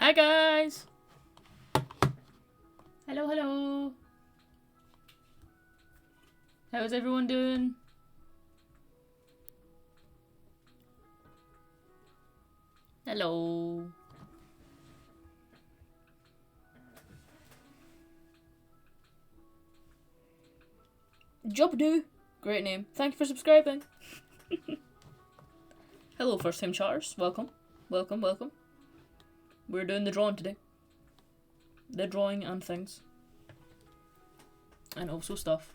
Hi guys! Hello, hello! How's everyone doing? Hello! Job do! Great name. Thank you for subscribing. Hello, first time chatters. Welcome. Welcome, welcome. We're doing the drawing today. The drawing and things. And also stuff.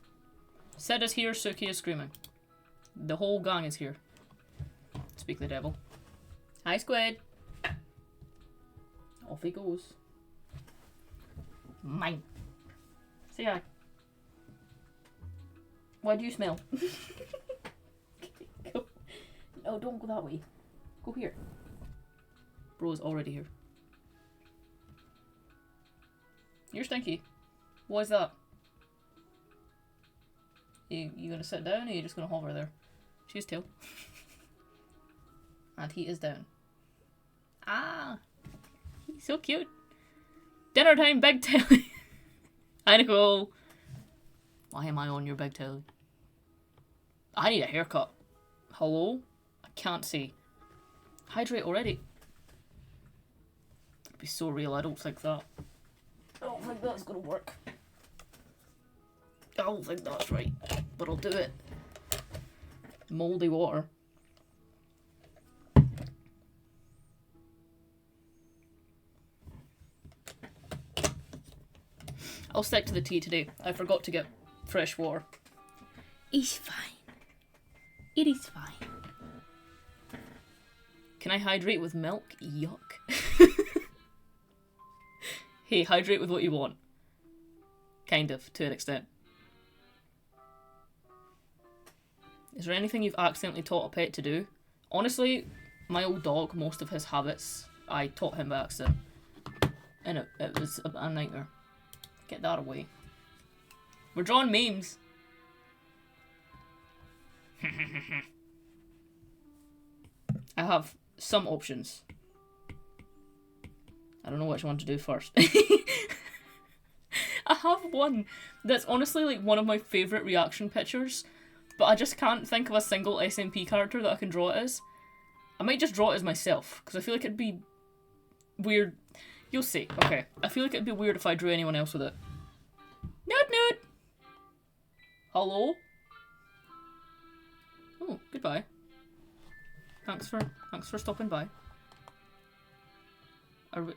Sid is here, Suki is screaming. The whole gang is here. Speak the devil. Hi, Squid. Off he goes. Mine. Say hi. Why do you smell? Go. No, don't go that way. Go here. Bro's already here. You're stinky. Why is that? You gonna sit down or are you just gonna hover there? She's tail. And he is down. Ah! He's so cute. Dinner time, big telly. Hi, Nicole. Why am I on your big telly? I need a haircut. Hello? I can't see. Hydrate already. It'd be so real, I don't think that. I don't think that's gonna work. I don't think that's right, but I'll do it. Mouldy water. I'll stick to the tea today. I forgot to get fresh water. It's fine. It is fine. Can I hydrate with milk? Yuck. Hey, hydrate with what you want. Kind of, to an extent. Is there anything you've accidentally taught a pet to do? Honestly, my old dog, most of his habits, I taught him by accident. And it was a nightmare. Get that away. We're drawing memes. I have some options. I don't know which one to do first. I have one that's honestly like one of my favourite reaction pictures, but I just can't think of a single SMP character that I can draw it as. I might just draw it as myself, because I feel like it'd be weird. You'll see. Okay. I feel like it'd be weird if I drew anyone else with it. Noot! Hello? Oh, goodbye. Thanks for stopping by. Are we...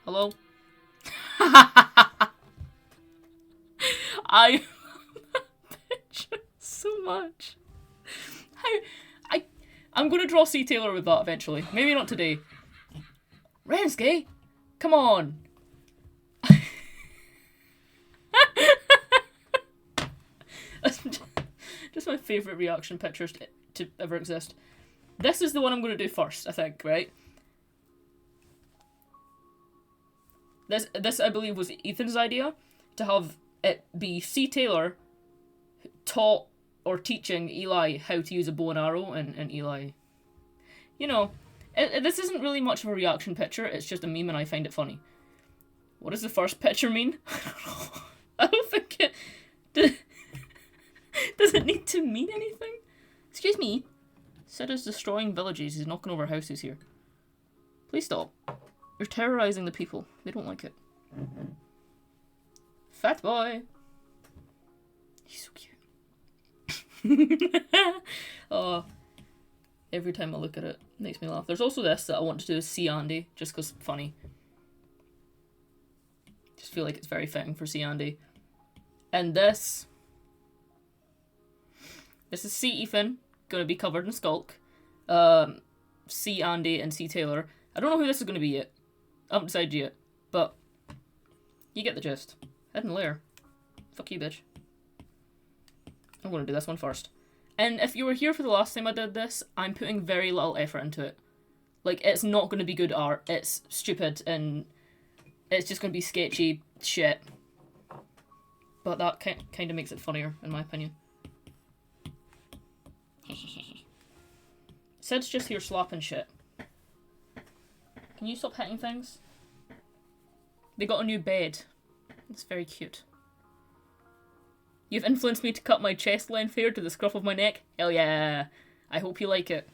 Hello? I love that picture so much. I'm gonna draw C. Taylor with that eventually. Maybe not today. Rensuke? Come on! That's just my favourite reaction pictures to ever exist. This is the one I'm going to do first, I think, right? This I believe was Ethan's idea, to have it be C. Taylor taught or teaching Eli how to use a bow and arrow, and Eli... You know, this isn't really much of a reaction picture, it's just a meme and I find it funny. What does the first picture mean? I don't think it... Does it need to mean anything? Excuse me. Sid is destroying villages. He's knocking over houses here. Please stop. You're terrorizing the people. They don't like it. Fat boy. He's so cute. Oh, every time I look at it, it makes me laugh. There's also this that I want to do as C. Andy, just because funny. Just feel like it's very fitting for C. Andy. And this is C. Ethan, gonna be covered in Skulk. C. Andy and C. Taylor. I don't know who this is gonna be yet. I haven't decided yet, but you get the gist. Hidden layer. Fuck you, bitch. I'm gonna do this one first. And if you were here for the last time I did this, I'm putting very little effort into it. Like, it's not gonna be good art. It's stupid and it's just gonna be sketchy shit. But that kind of makes it funnier, in my opinion. Sid's just here slapping shit. Can you stop hitting things? They got a new bed. It's very cute. You've influenced me to cut my chest length hair to the scruff of my neck. Hell yeah. I hope you like it.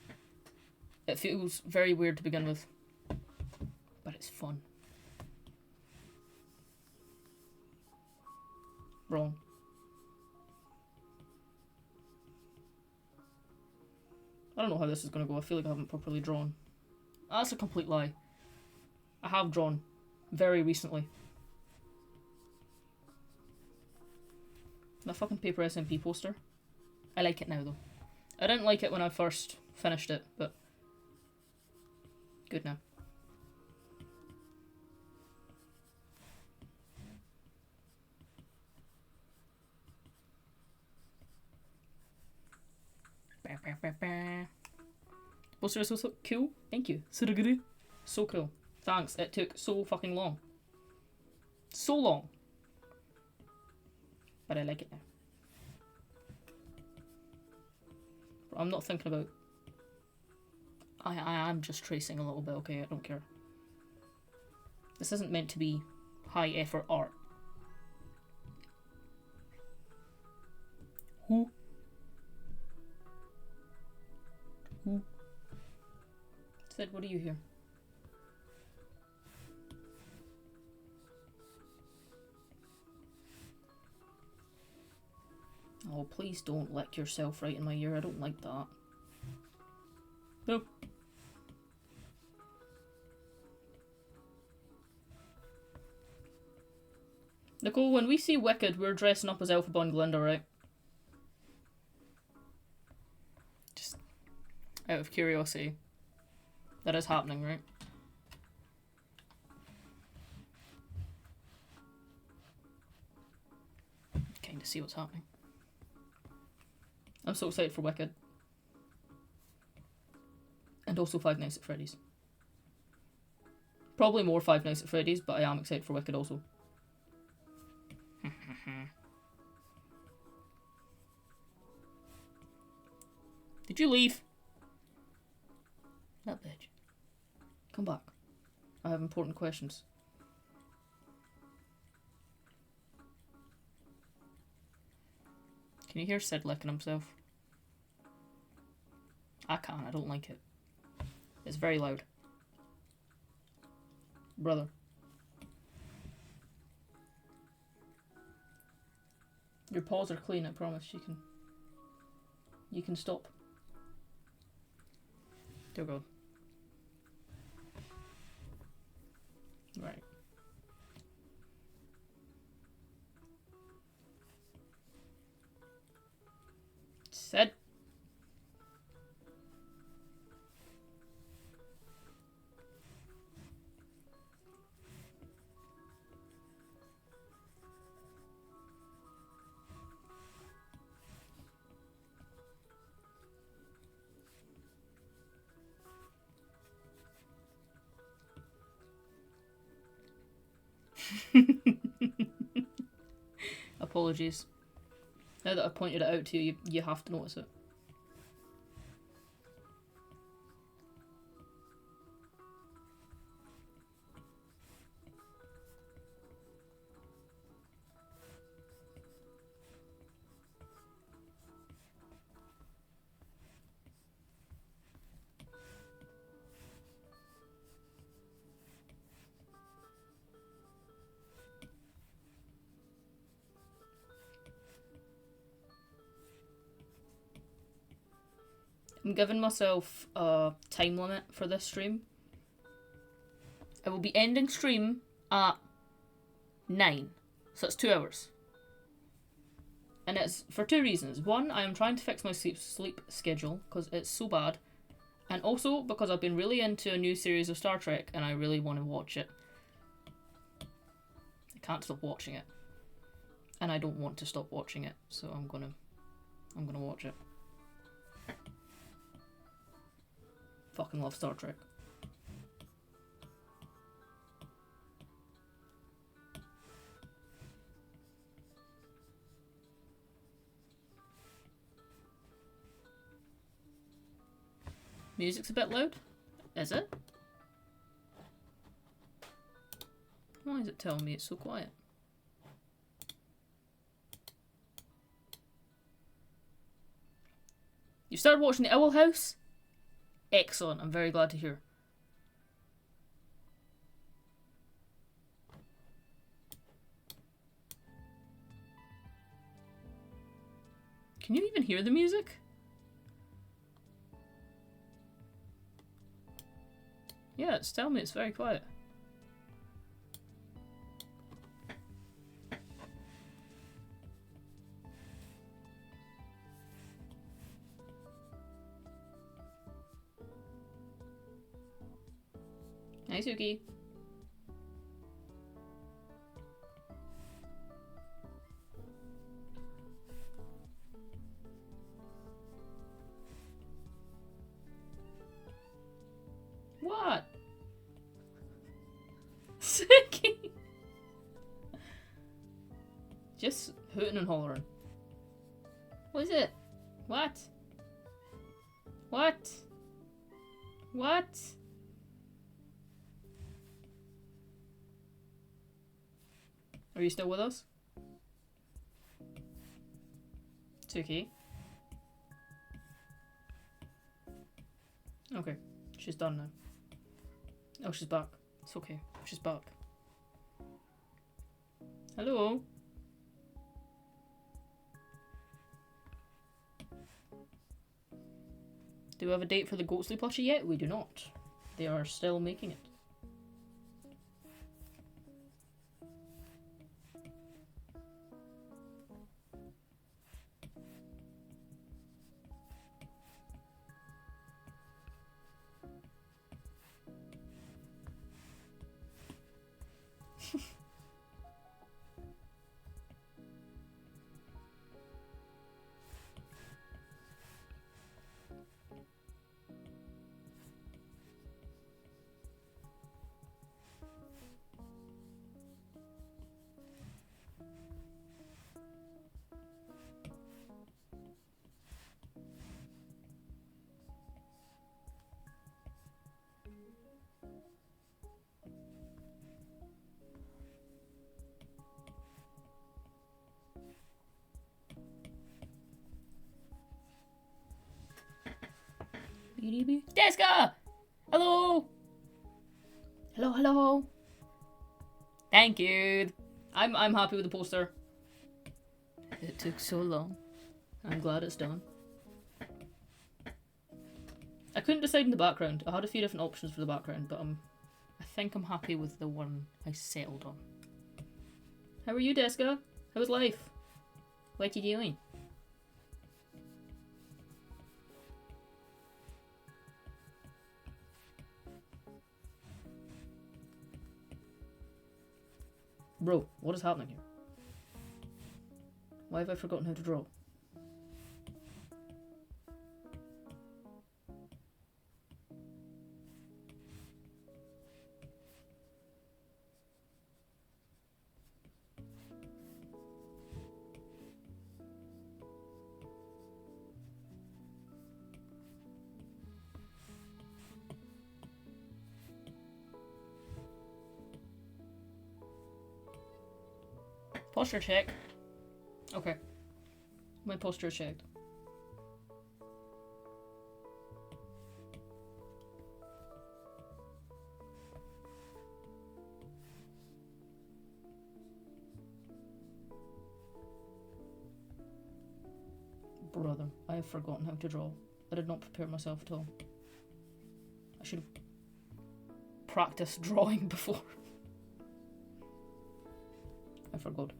It feels very weird to begin with. But it's fun. Wrong. I don't know how this is going to go. I feel like I haven't properly drawn. That's a complete lie. I have drawn. Very recently. The fucking P4perSMP poster. I like it now though. I didn't like it when I first finished it, but good now. Poster is so cool. Thank you. Suruguru. So cool. Thanks. It took so fucking long. So long. But I like it now. But I'm not thinking about... I am just tracing a little bit, okay? I don't care. This isn't meant to be high effort art. Who? Sid, what do you hear? Oh, please don't lick yourself right in my ear. I don't like that. No. Nicole, when we see Wicked, we're dressing up as Elphaba and Glinda, right? Just out of curiosity. That is happening, right? Kinda see what's happening. I'm so excited for Wicked. And also Five Nights at Freddy's. Probably more Five Nights at Freddy's, but I am excited for Wicked also. Did you leave? That bitch. Come back. I have important questions. Can you hear Sid licking himself? I can't, I don't like it. It's very loud. Brother. Your paws are clean, I promise. You can stop. Dear God. Right. Sid. Apologies. Now that I've pointed it out to you, you have to notice it. I'm giving myself a time limit for this stream. I will be ending stream at 9, so it's 2 hours. And it's for 2 reasons. One, I am trying to fix my sleep schedule because it's so bad. And also because I've been really into a new series of Star Trek and I really want to watch it. I can't stop watching it. And I don't want to stop watching it, so I'm gonna watch it. Fucking love Star Trek. Music's a bit loud. Is it? Why is it telling me it's so quiet? You started watching The Owl House? Excellent, I'm very glad to hear. Can you even hear the music? Yeah, it's telling me it's very quiet. Hi, Suki. What? Suki! Just hooting and hollering. What is it? What? What? What? Are you still with us? Suki? Okay, she's done now. Oh, she's back. It's okay. She's back. Hello? Do we have a date for the Ghostly plushie yet? We do not. They are still making it. Deska! Hello! Hello, hello! Thank you! I'm happy with the poster. It took so long. I'm glad it's done. I couldn't decide in the background. I had a few different options for the background, but I think I'm happy with the one I settled on. How are you, Deska? How's life? What you doing? Bro, what is happening here? Why have I forgotten how to draw? Posture check. Okay. My posture is checked. Brother, I have forgotten how to draw. I did not prepare myself at all. I should have practiced drawing before. I forgot.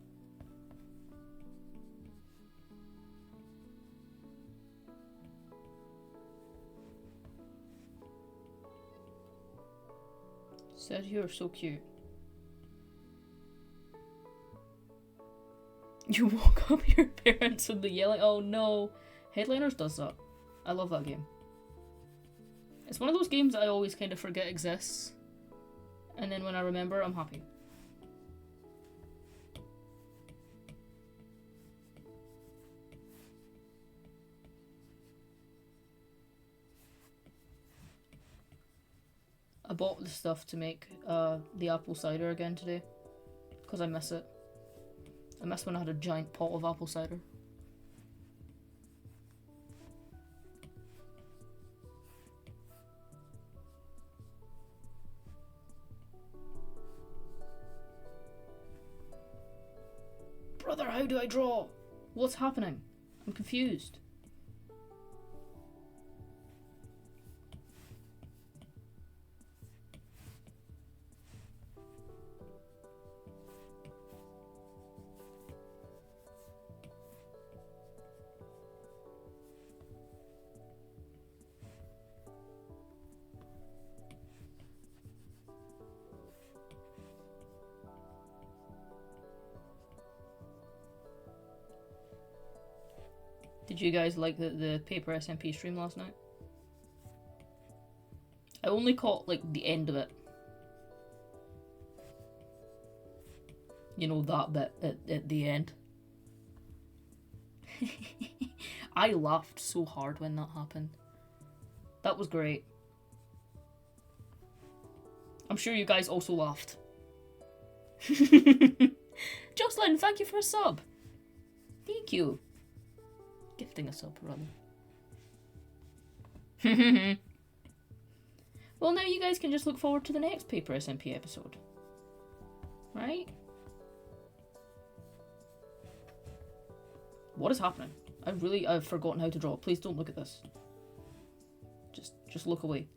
Said you're so cute. You woke up your parents with the yelling. Oh no. Headliners does that. I love that game. It's one of those games I always kind of forget exists. And then when I remember, I'm happy. I bought the stuff to make the apple cider again today. because I miss it. I miss when I had a giant pot of apple cider. Brother, how do I draw? What's happening? I'm confused. Did you guys like the P4perSMP stream last night? I only caught like the end of it. You know, that bit at the end. I laughed so hard when that happened. That was great. I'm sure you guys also laughed. Jocelyn, thank you for a sub. Thank you. Gifting a sub, rather. Well, now you guys can just look forward to the next P4perSMP episode. Right? What is happening? I've forgotten how to draw. Please don't look at this. Just look away.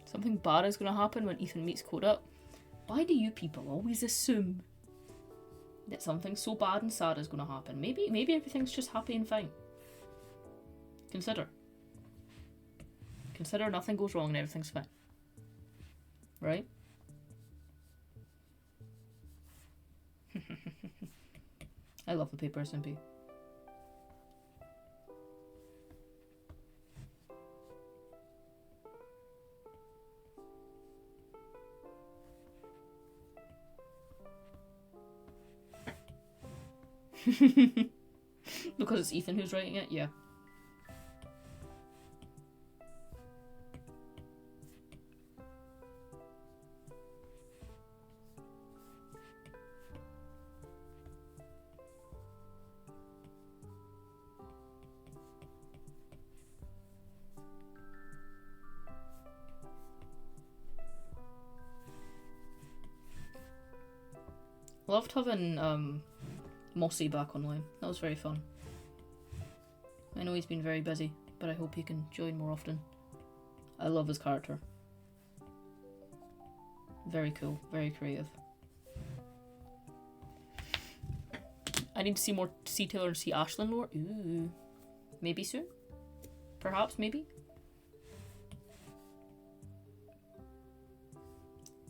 Something bad is going to happen when Ethan meets Coda. Why do you people always assume that something so bad and sad is going to happen? Maybe everything's just happy and fine. Consider nothing goes wrong and everything's fine. Right? I love the P4perSMP. Because it's Ethan who's writing it? Yeah. Loved having Mossy back online. That was very fun. I know he's been very busy, but I hope he can join more often. I love his character. Very cool, very creative. I need to see Taylor and see Ashlyn more. Ooh. Maybe soon? Perhaps, maybe?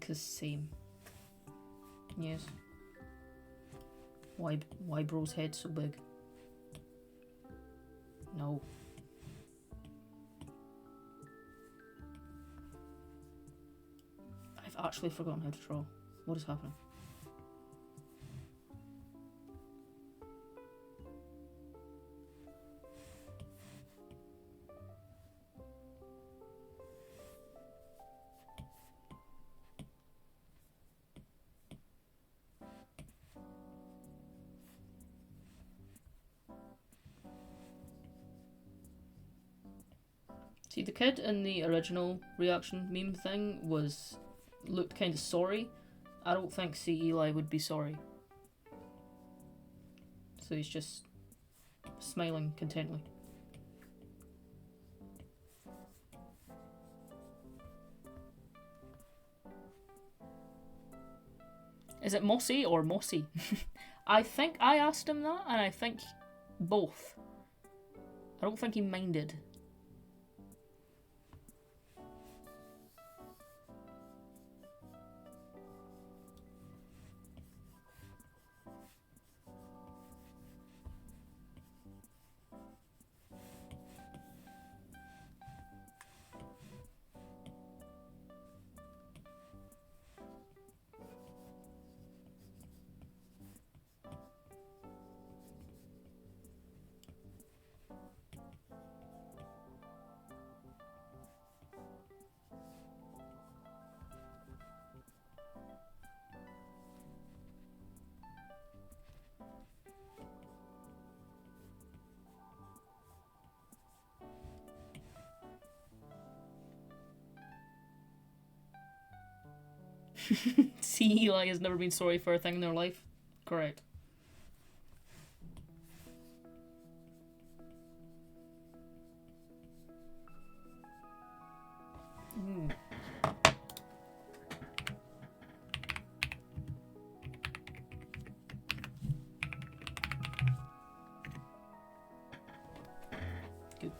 Cause same. Yes. Why bro's head so big? No. I've actually forgotten how to draw. What is happening? See, the kid in the original reaction meme thing looked kind of sorry. I don't think C. Eli would be sorry. So he's just smiling contently. Is it Mossy or Mossy? I think I asked him that, and I think both. I don't think he minded. See, Eli has never been sorry for a thing in their life. Correct. Mm. Good.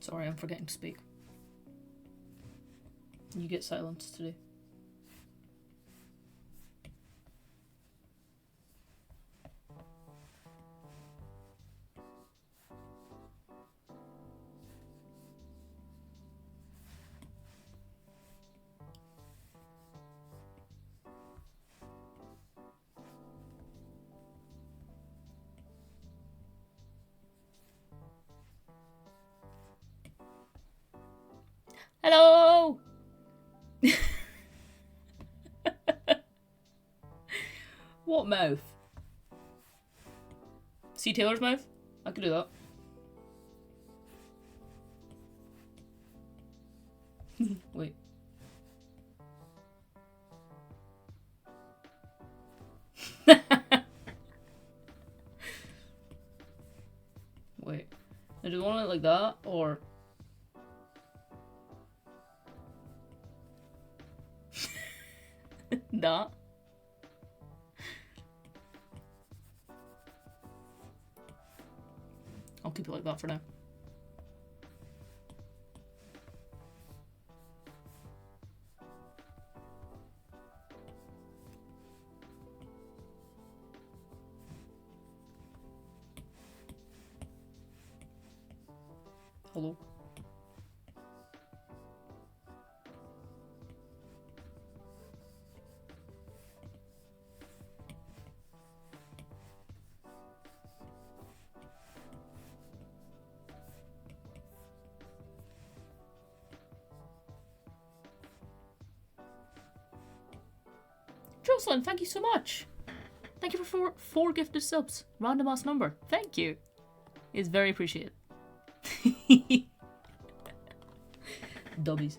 Sorry, I'm forgetting to speak. You get silence today. Hello! What mouth? See Taylor's mouth? I could do that. Wait. Wait. Now, do you want it like that, or... that? I'll keep it like that for now. Hello? Jocelyn, thank you so much. Thank you for four gifted subs. Random ass number. Thank you. It's very appreciated. Dubbies.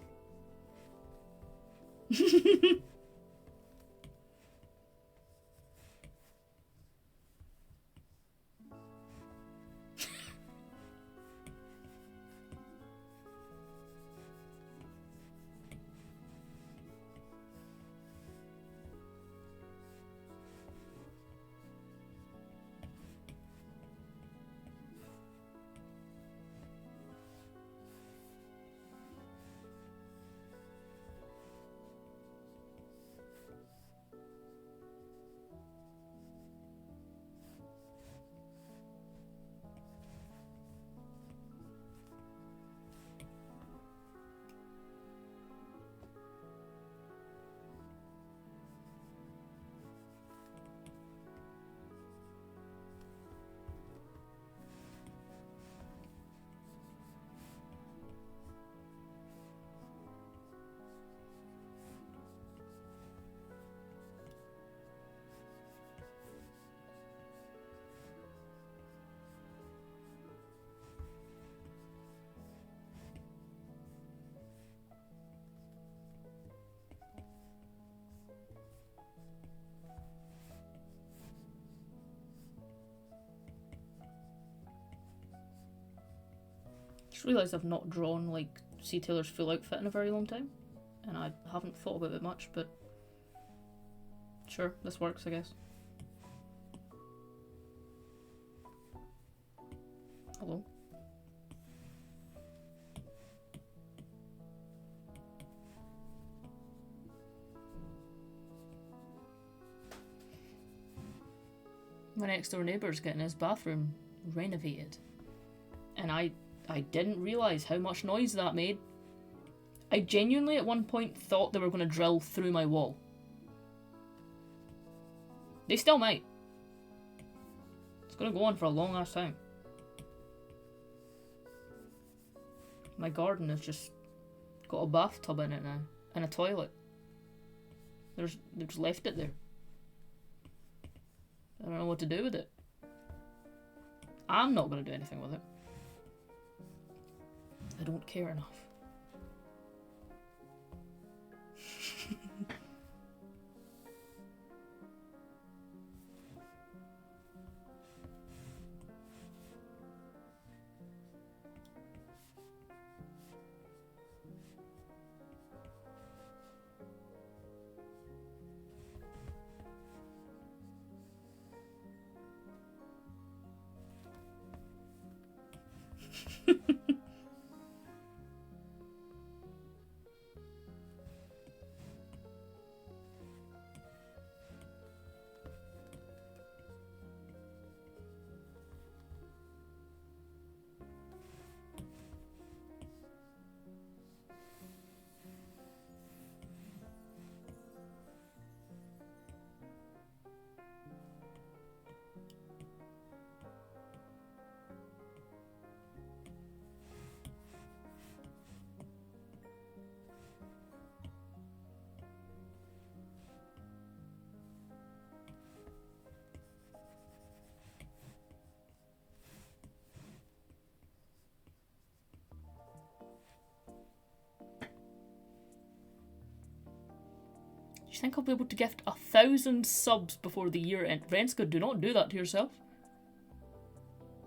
Just realised I've not drawn like C. Taylor's full outfit in a very long time, and I haven't thought about it much, but sure, this works, I guess. Hello. My next door neighbour's getting his bathroom renovated, and I didn't realise how much noise that made. I genuinely at one point thought they were going to drill through my wall. They still might. It's going to go on for a long ass time. My garden has just got a bathtub in it now, and a toilet. They've just left it there. I don't know what to do with it. I'm not going to do anything with it. I don't care enough. Do you think I'll be able to gift 1,000 subs before the year end? Renska, do not do that to yourself.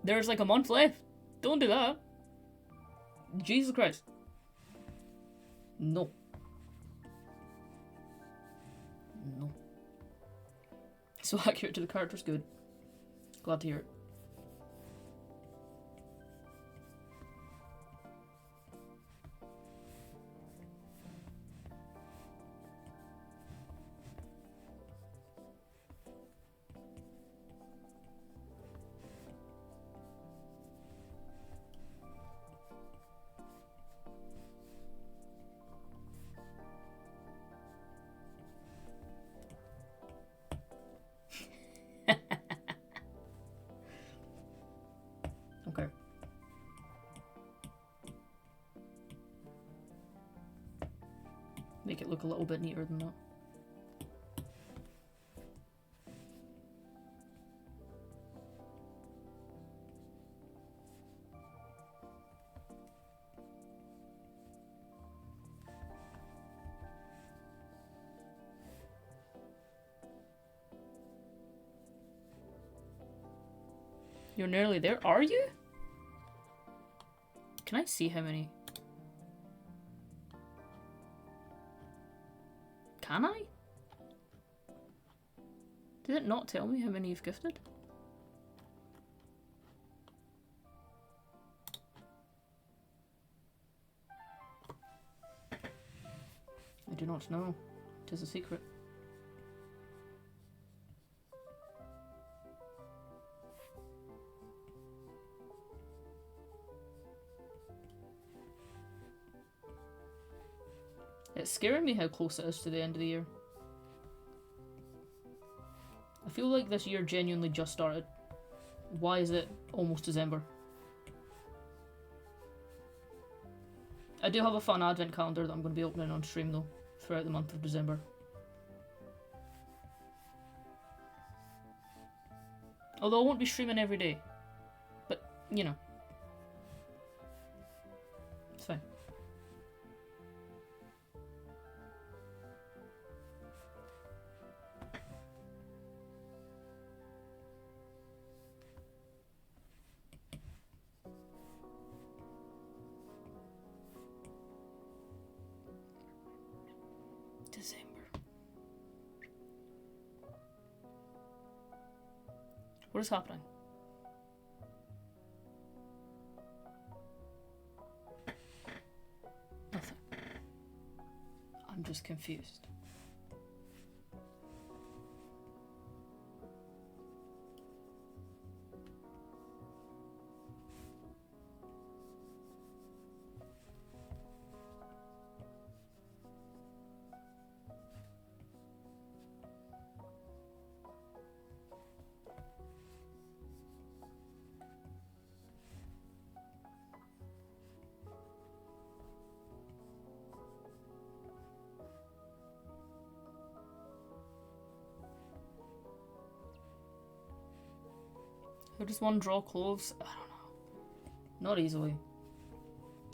There's like a month left. Don't do that. Jesus Christ. No. No. So accurate to the characters, good. Glad to hear it. Okay. Make it look a little bit neater than that. You're nearly there, are you? Can I see how many? Can I? Did it not tell me how many you've gifted? I do not know. It is a secret. It's scaring me how close it is to the end of the year. I feel like this year genuinely just started. Why is it almost December? I do have a fun advent calendar that I'm going to be opening on stream though, throughout the month of December. Although I won't be streaming every day. But, you know. It's fine. December. What is happening? Nothing. I'm just confused. How does one draw clothes? I don't know. Not easily.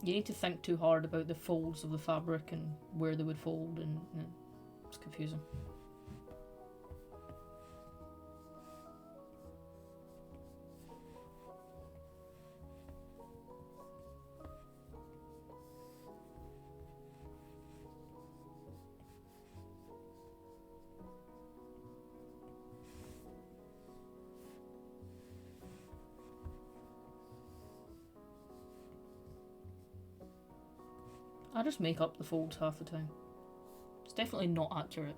You need to think too hard about the folds of the fabric and where they would fold, and it's confusing. I just make up the folds half the time. It's definitely not accurate.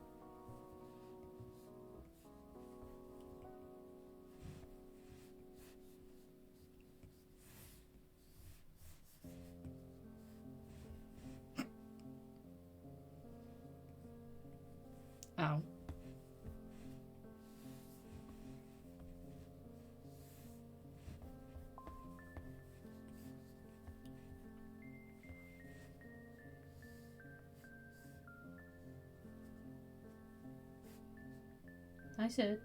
Ow. I said.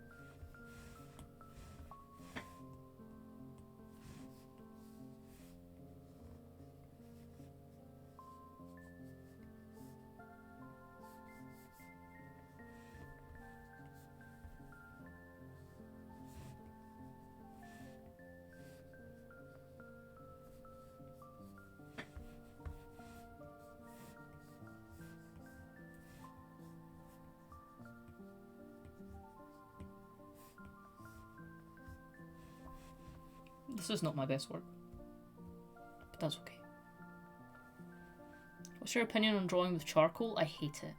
This is not my best work, but that's okay. What's your opinion on drawing with charcoal? I hate it.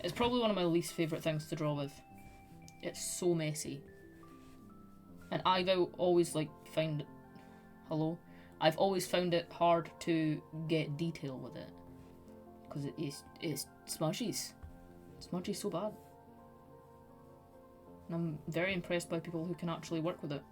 It's probably one of my least favourite things to draw with. It's so messy. And I've always find it... Hello? I've always found it hard to get detail with it. Because it's smudges. Smudges so bad. And I'm very impressed by people who can actually work with it.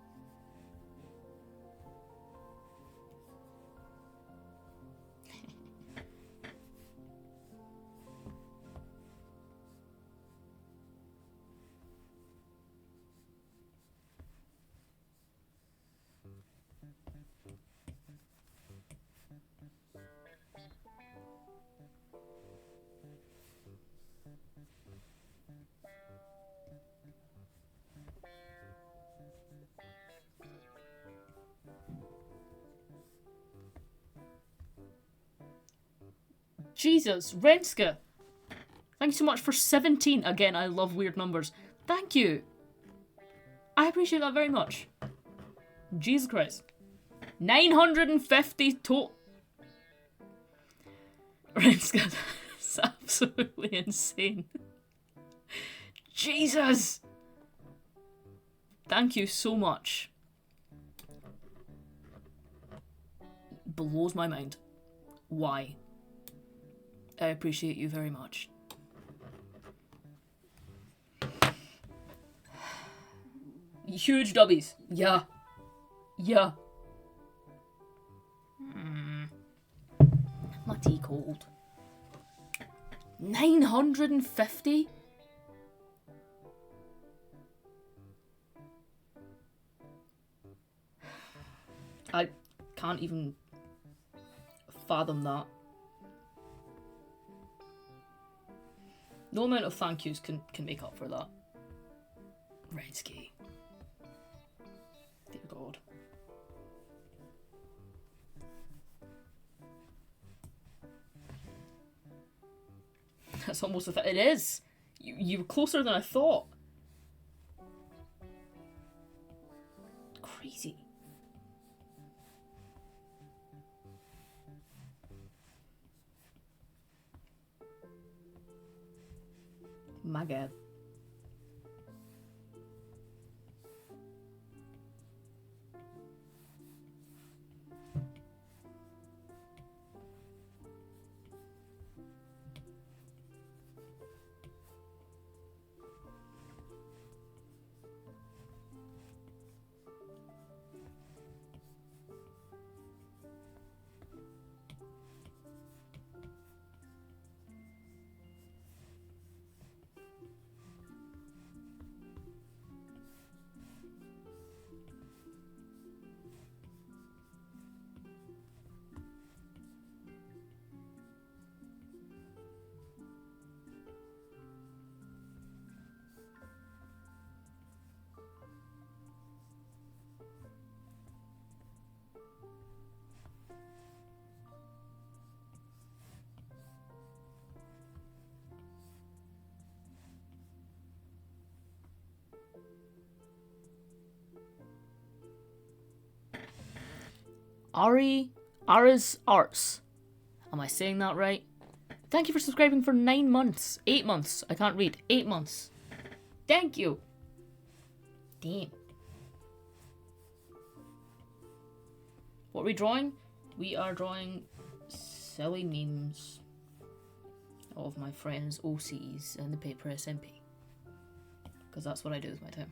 Jesus, Renska! Thank you so much for 17. Again, I love weird numbers. Thank you! I appreciate that very much. Jesus Christ. 950 Renska, that's absolutely insane. Jesus! Thank you so much. Blows my mind. Why? I appreciate you very much. Huge dubbies. Yeah. Yeah. My tea cold. 950? I can't even fathom that. No amount of thank yous can make up for that. Redsky. Dear God. That's almost it is. You were closer than I thought. Crazy. My God. Ara's Arts. Am I saying that right? Thank you for subscribing for 9 months. 8 months. I can't read. 8 months. Thank you. Damn. What are we drawing? We are drawing silly memes of my friends' OCs and the P4perSMP. Because that's what I do with my time.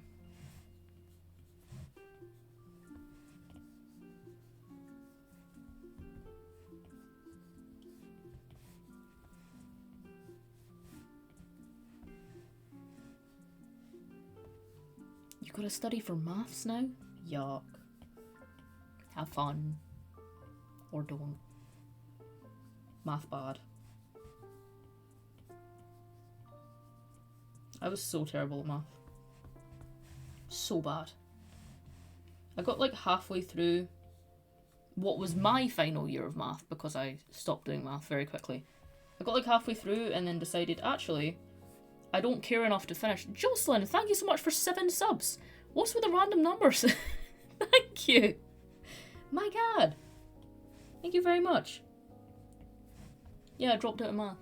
You gotta study for maths now? Yuck. Have fun. Or don't. Math bad. I was so terrible at math. So bad. I got like halfway through what was my final year of math because I stopped doing math very quickly. I got like halfway through and then decided, actually, I don't care enough to finish. Jocelyn, thank you so much for 7 subs. What's with the random numbers? Thank you. My God. Thank you very much. Yeah, I dropped out of math.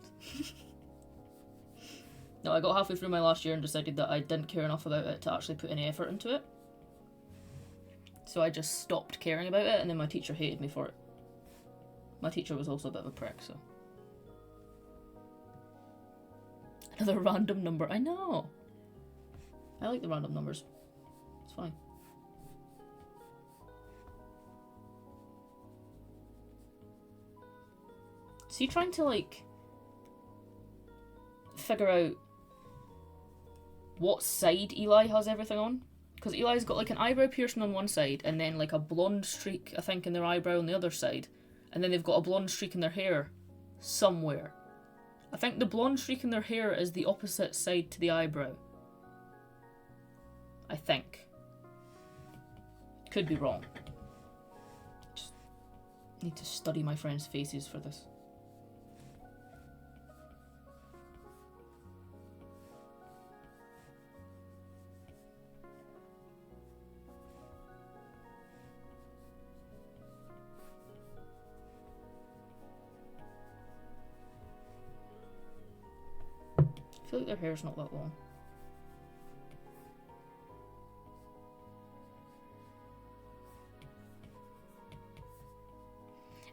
No, I got halfway through my last year and decided that I didn't care enough about it to actually put any effort into it. So I just stopped caring about it, and then my teacher hated me for it. My teacher was also a bit of a prick, so. Another random number. I know. I like the random numbers. It's fine. Is he trying to, like, figure out what side Eli has everything on? Because Eli's got, like, an eyebrow piercing on one side, and then, like, a blonde streak, I think, in their eyebrow on the other side. And then they've got a blonde streak in their hair somewhere. I think the blonde streak in their hair is the opposite side to the eyebrow. I think. Could be wrong. Just need to study my friends' faces for this. I feel like their hair's not that long.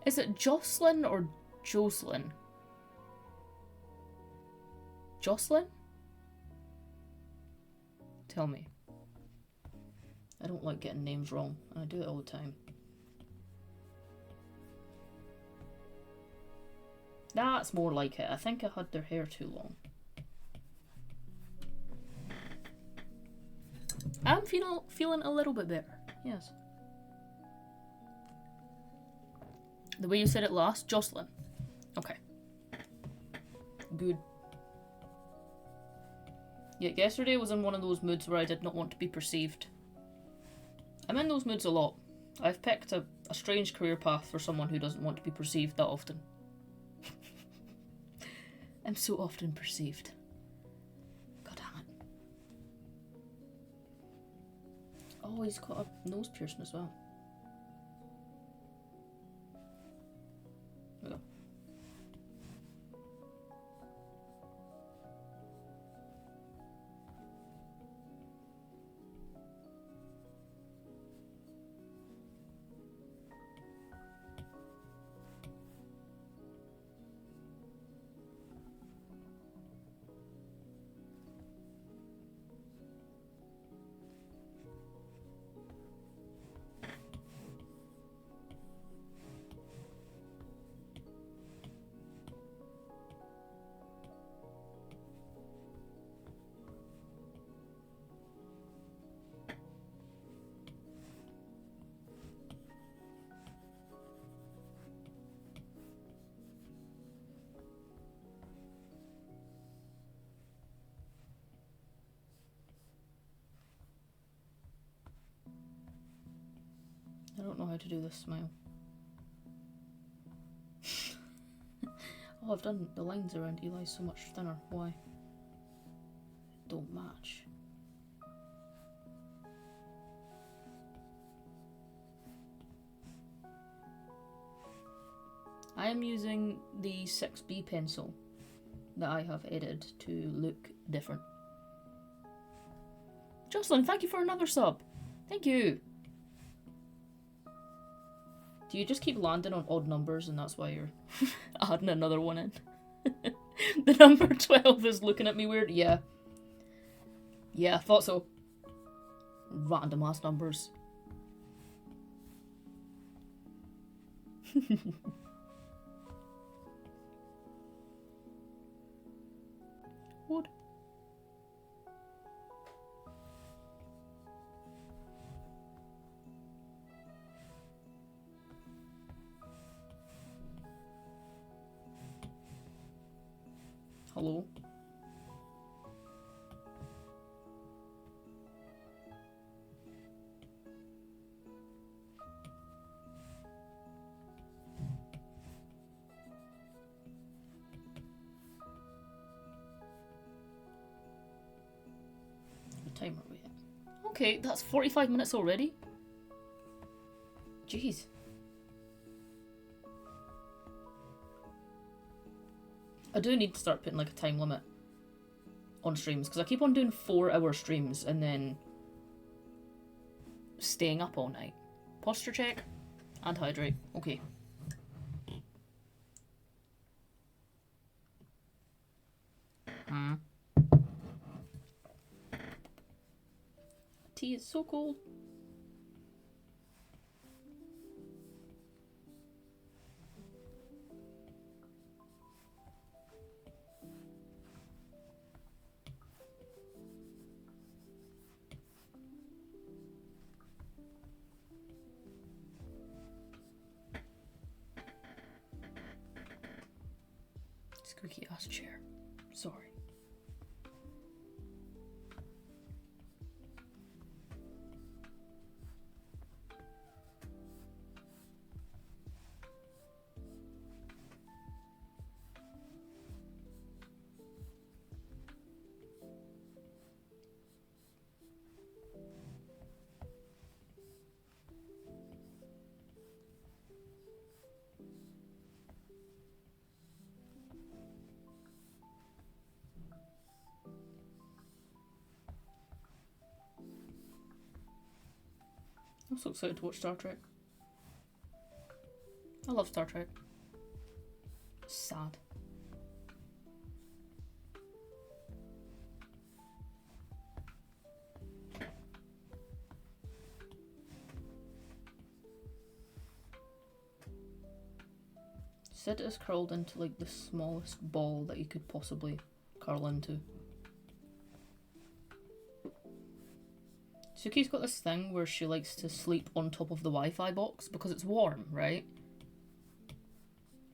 Is it Jocelyn or Jocelyn? Jocelyn? Tell me. I don't like getting names wrong, and I do it all the time. That's more like it. I think I had their hair too long. I'm feeling a little bit better, yes. The way you said it last, Jocelyn. Okay. Good. Yeah, yesterday was in one of those moods where I did not want to be perceived. I'm in those moods a lot. I've picked a strange career path for someone who doesn't want to be perceived that often. am so often perceived. God damn it. Oh, he's got a nose piercing as well. There we go. I don't know how to do this smile. Oh, I've done the lines around Eli so much thinner. Why? Don't match. I am using the 6B pencil that I have edited to look different. Jocelyn, thank you for another sub. Thank you. Do you just keep landing on odd numbers and that's why you're adding another one in? The number 12 is looking at me weird. Yeah. Yeah, I thought so. Random ass numbers. What? Hello? What time are we at? Okay, that's 45 minutes already? Jeez. I do need to start putting like a time limit on streams because I keep on doing 4-hour streams and then staying up all night. Posture check and hydrate. Okay. Tea is so cold. Squeaky ass chair. Sorry. I'm so excited to watch Star Trek. I love Star Trek. Sad. Sid is curled into like the smallest ball that you could possibly curl into. Suki's got this thing where she likes to sleep on top of the Wi-Fi box because it's warm, right?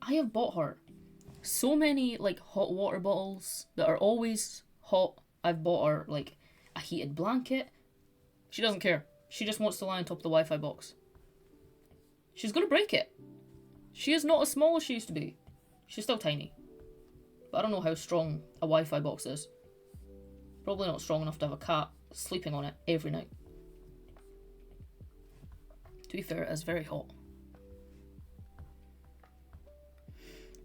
I have bought her so many like hot water bottles that are always hot. I've bought her like a heated blanket. She doesn't care. She just wants to lie on top of the Wi-Fi box. She's gonna break it. She is not as small as she used to be. She's still tiny. But I don't know how strong a Wi-Fi box is. Probably not strong enough to have a cat sleeping on it every night. To be fair, it is very hot.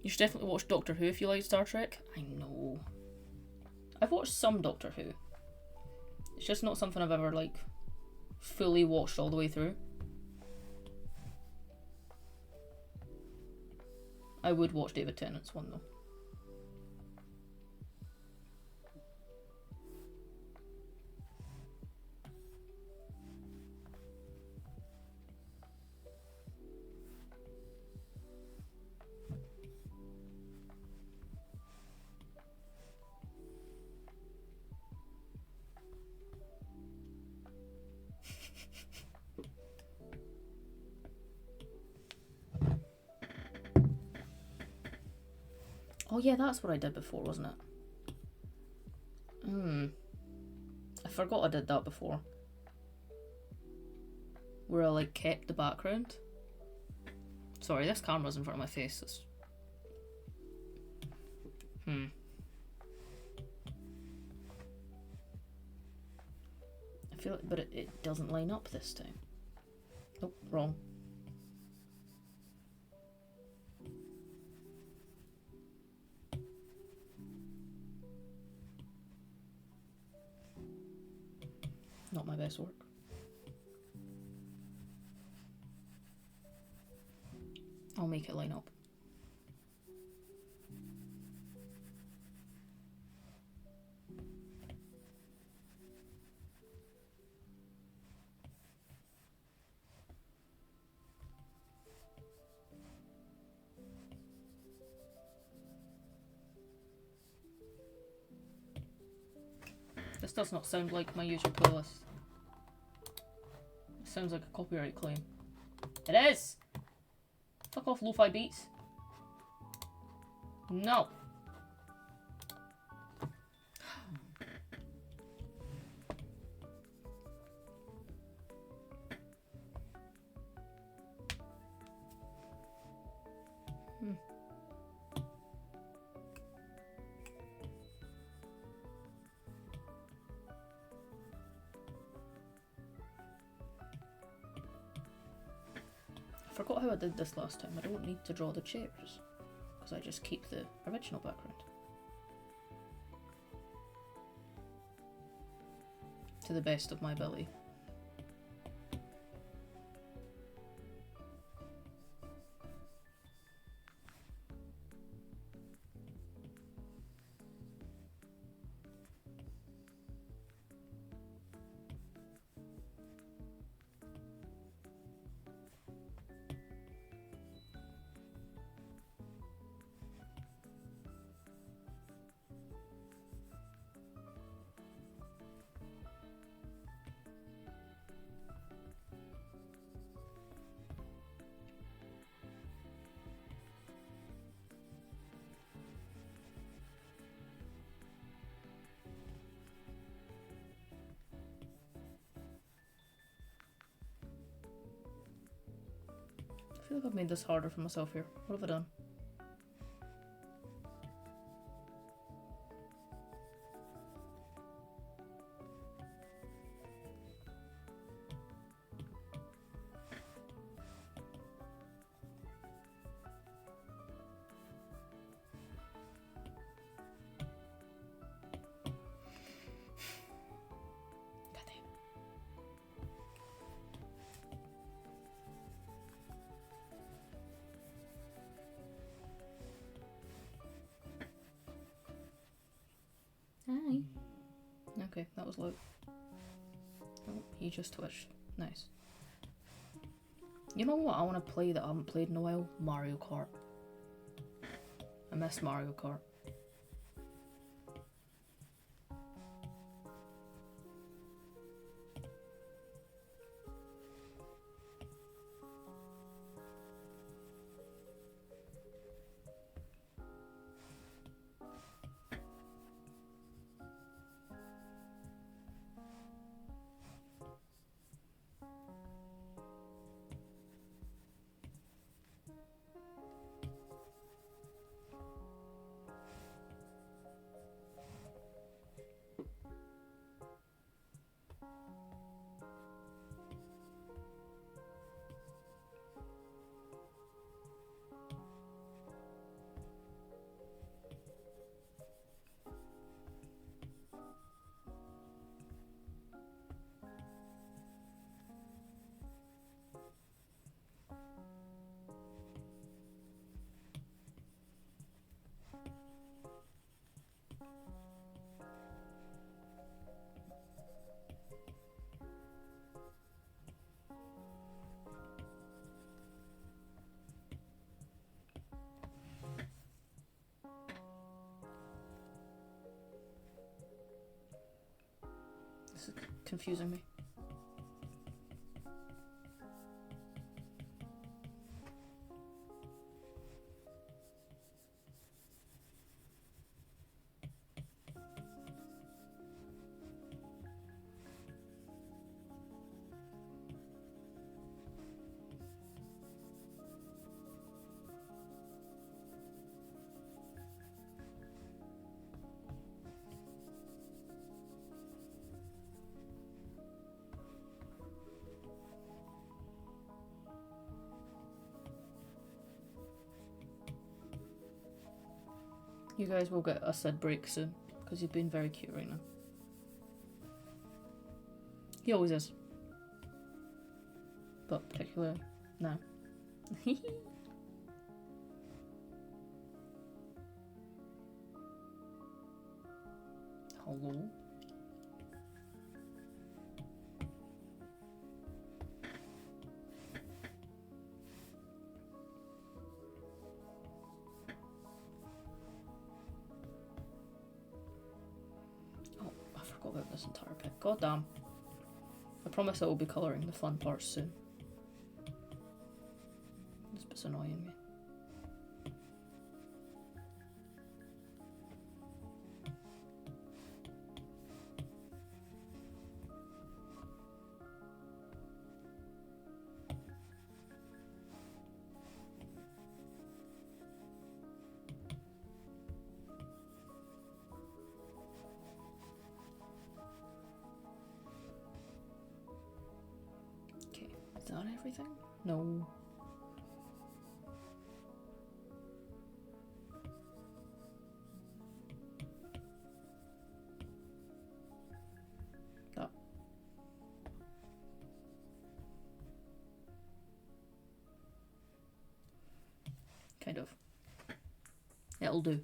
You should definitely watch Doctor Who if you like Star Trek. I know. I've watched some Doctor Who. It's just not something I've ever, like, fully watched all the way through. I would watch David Tennant's one, though. Oh yeah, that's what I did before, wasn't it? I forgot I did that before. Where I, like, kept the background. Sorry, this camera's in front of my face. It's... I feel like, but it doesn't line up this time. Nope, wrong. Not my best work. I'll make it line up. This does not sound like my usual playlist. It sounds like a copyright claim. It is! Fuck off, lo-fi beats. No. I forgot how I did this last time. I don't need to draw the chairs, because I just keep the original background. To the best of my ability. I feel like I've made this harder for myself here. What have I done? Hi. Okay, that was low. Oh, he just twitched. Nice. You know what I want to play that I haven't played in a while? Mario Kart. I miss Mario Kart. confusing me. You guys will get a Sid break soon, because you've been very cute right now. He always is. But particularly now. Hello? About this entire pic. God damn. I promise I will be colouring the fun parts soon. This bit's annoying me. Is that everything? No. That. Kind of. It'll do.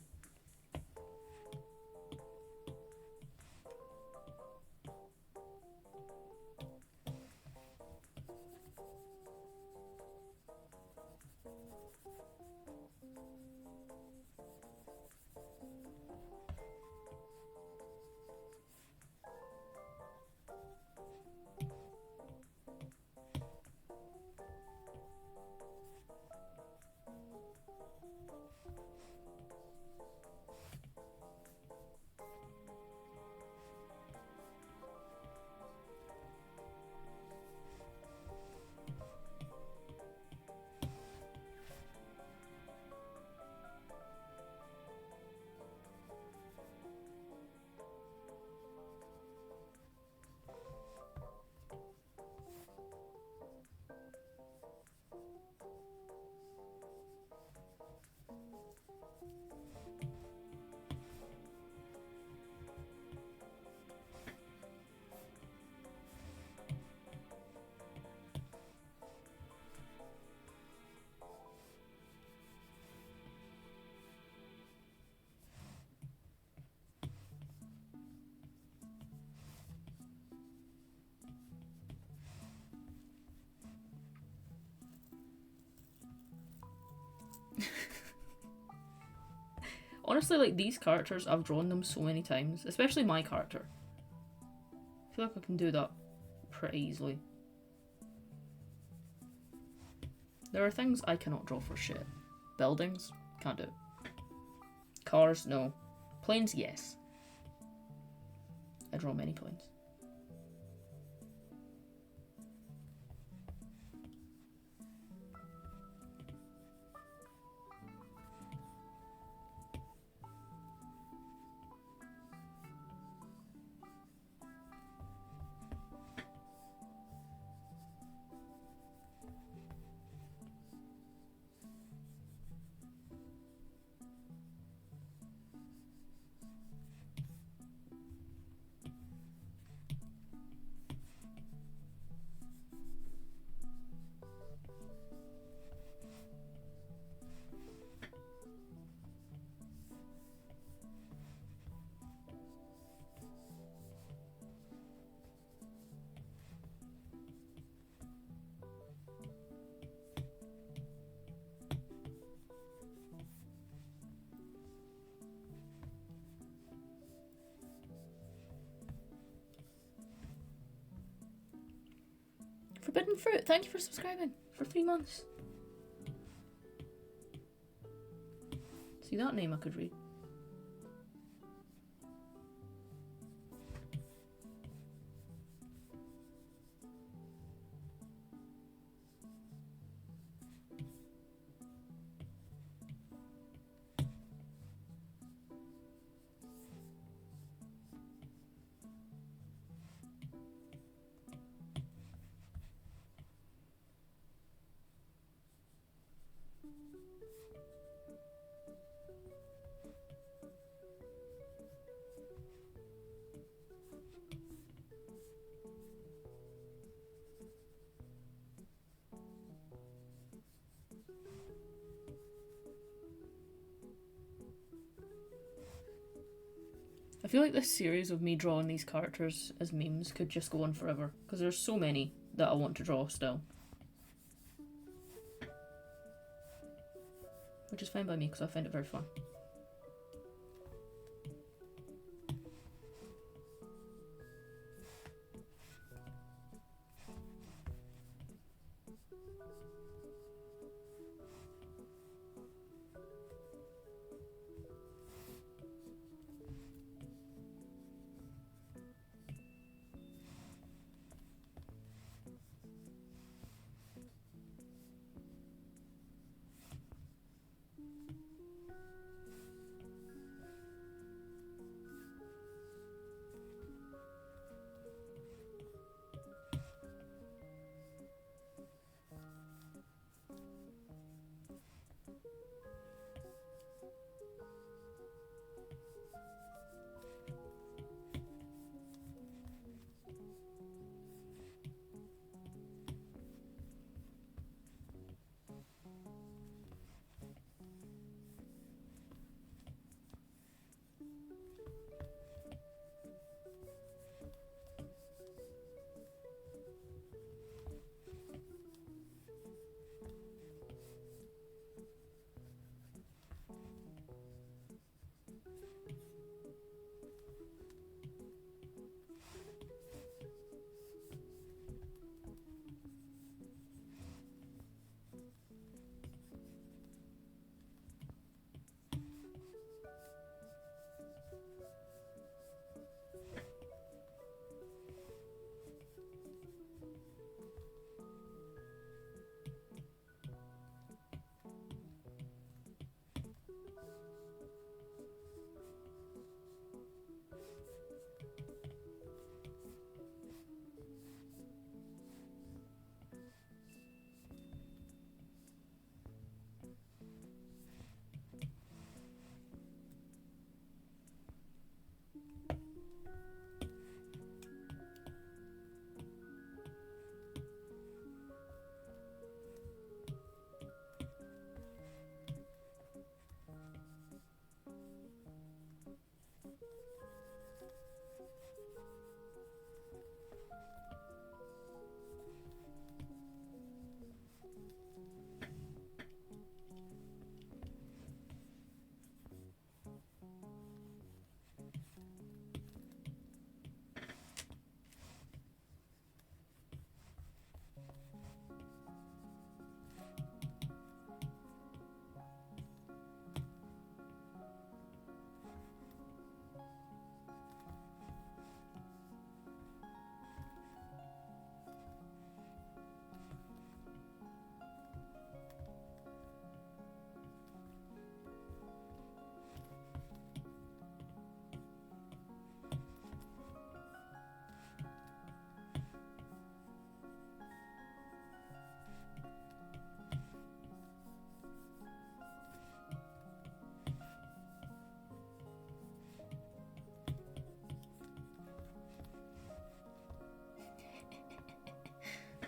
Honestly, like, these characters, I've drawn them so many times, especially my character. I feel like I can do that pretty easily. There are things I cannot draw for shit. Buildings, can't do. Cars, no. Planes, yes. I draw many planes. Golden Fruit, thank you for subscribing for 3 months. See, that name I could read. I feel like this series of me drawing these characters as memes could just go on forever, because there's so many that I want to draw still. Which is fine by me, because I find it very fun.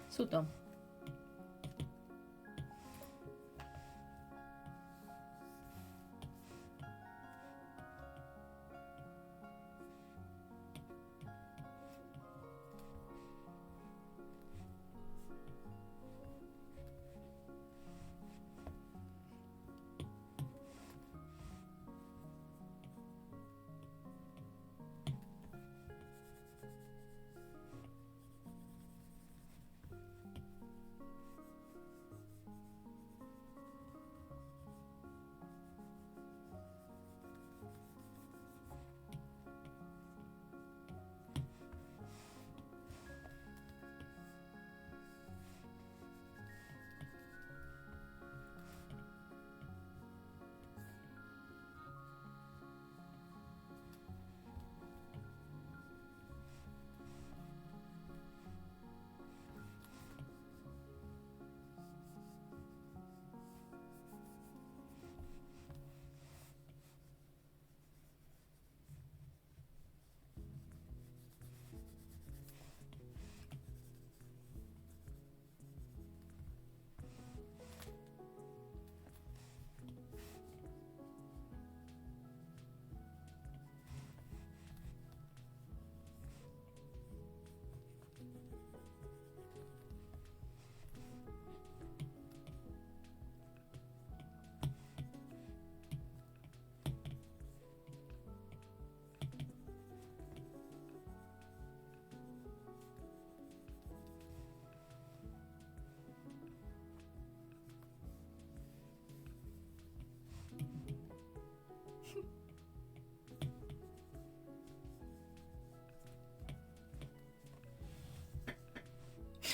So dumb.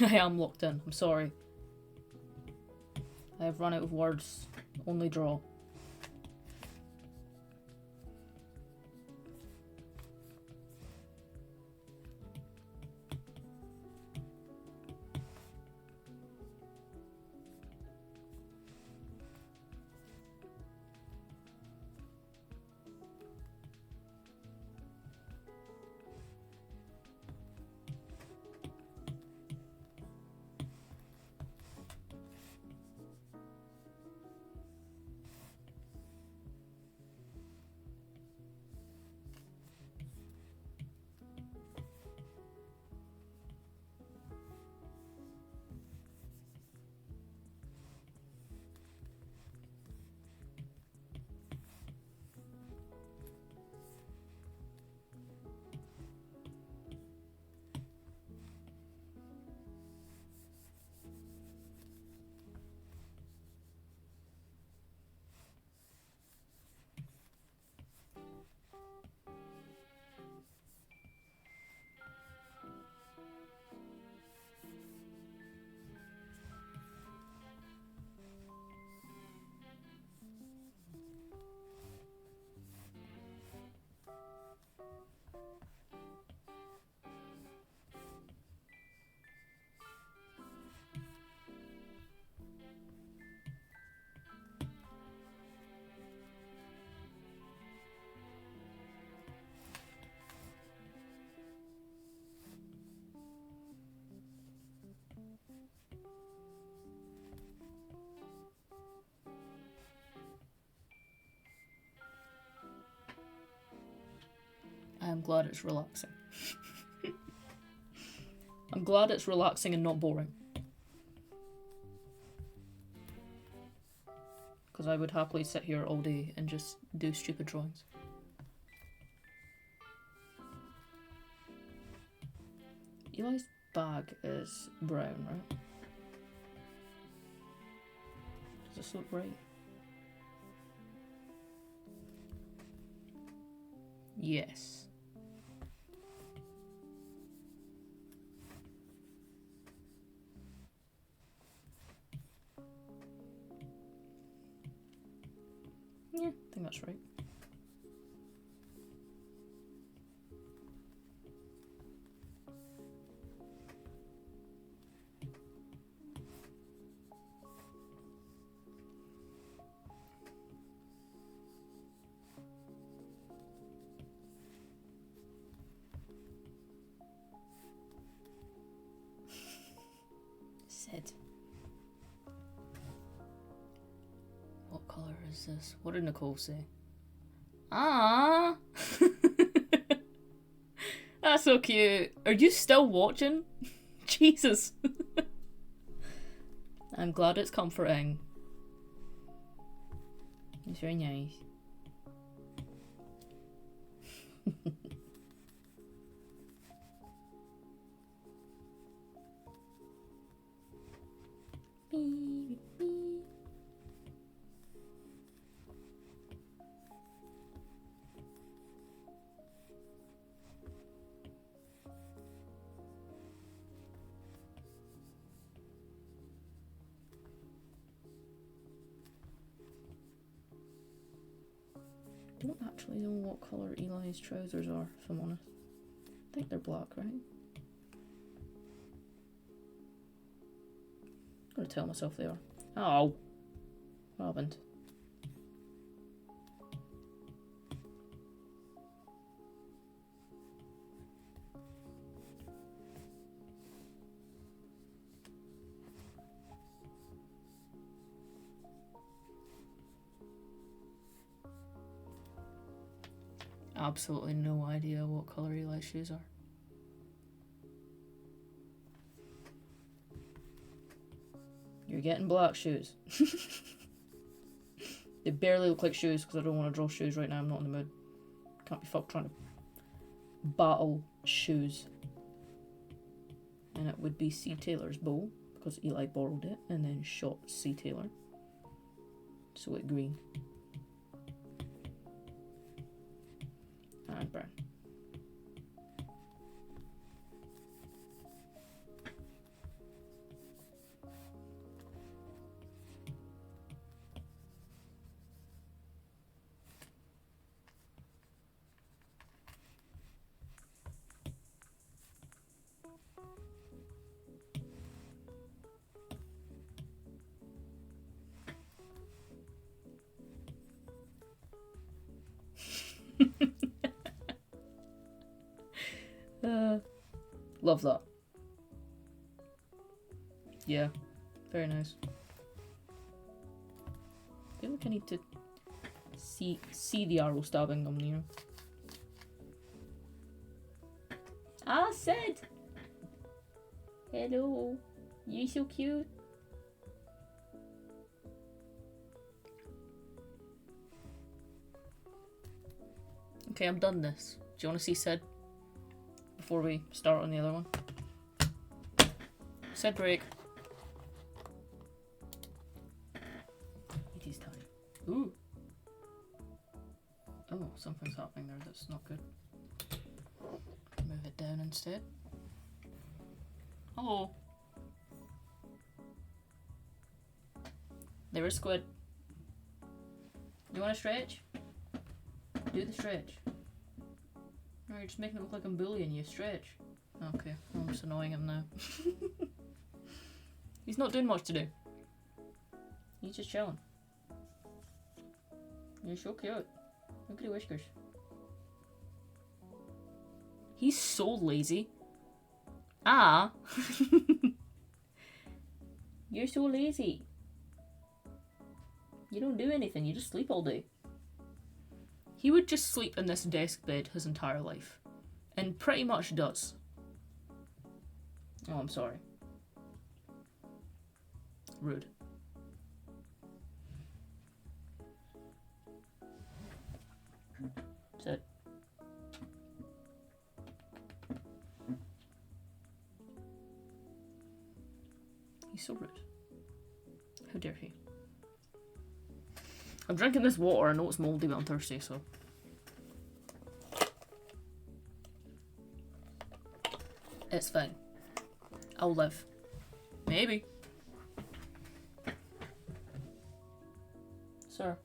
I am locked in. I'm sorry. I have run out of words. Only draw. I'm glad it's relaxing. I'm glad it's relaxing and not boring. Because I would happily sit here all day and just do stupid drawings. Eli's bag is brown, right? Does this look right? Yes. Yeah, I think that's right. Sid. What colour is this? What did Nicole say? Ah, that's so cute. Are you still watching? Jesus. I'm glad it's comforting. It's very nice. I don't actually know what colour Eli's trousers are, if I'm honest. I think they're black, right? I'm gonna tell myself they are. Oh! What happened? Absolutely no idea what colour Eli's shoes are. You're getting black shoes. They barely look like shoes because I don't want to draw shoes right now. I'm not in the mood. Can't be fucked trying to battle shoes. And it would be C. Taylor's bow because Eli borrowed it and then shot C. Taylor. So it green. And brown. Love that. Yeah, very nice. I feel like I need to see the arrow stabbing them, you know. Ah, Sid! Hello. You're so cute. Okay, I'm done this. Do you want to see Sid? Before we start on the other one. Sid break. It is time. Ooh. Oh, something's happening there that's not good. Move it down instead. Hello. There is squid. You want to stretch? Do the stretch. No, you're just making it look like I'm bullying you. Stretch. Okay, I'm just annoying him now. He's not doing much to do. He's just chilling. You're so cute. Look at your whiskers. He's so lazy. Ah. You're so lazy. You don't do anything, you just sleep all day. He would just sleep in this desk bed his entire life. And pretty much does. Oh, I'm sorry. Rude. Sit. He's so rude. How dare he? I'm drinking this water. I know it's mouldy, but I'm thirsty, so. It's fine. I'll live. Maybe. Sir.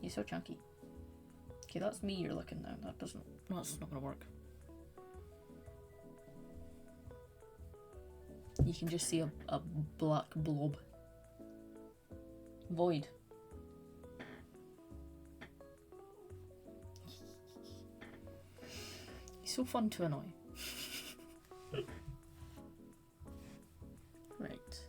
You're so chunky. Okay, that's me you're looking now. That's not gonna work. You can just see a black blob. Void. He's so fun to annoy. Right.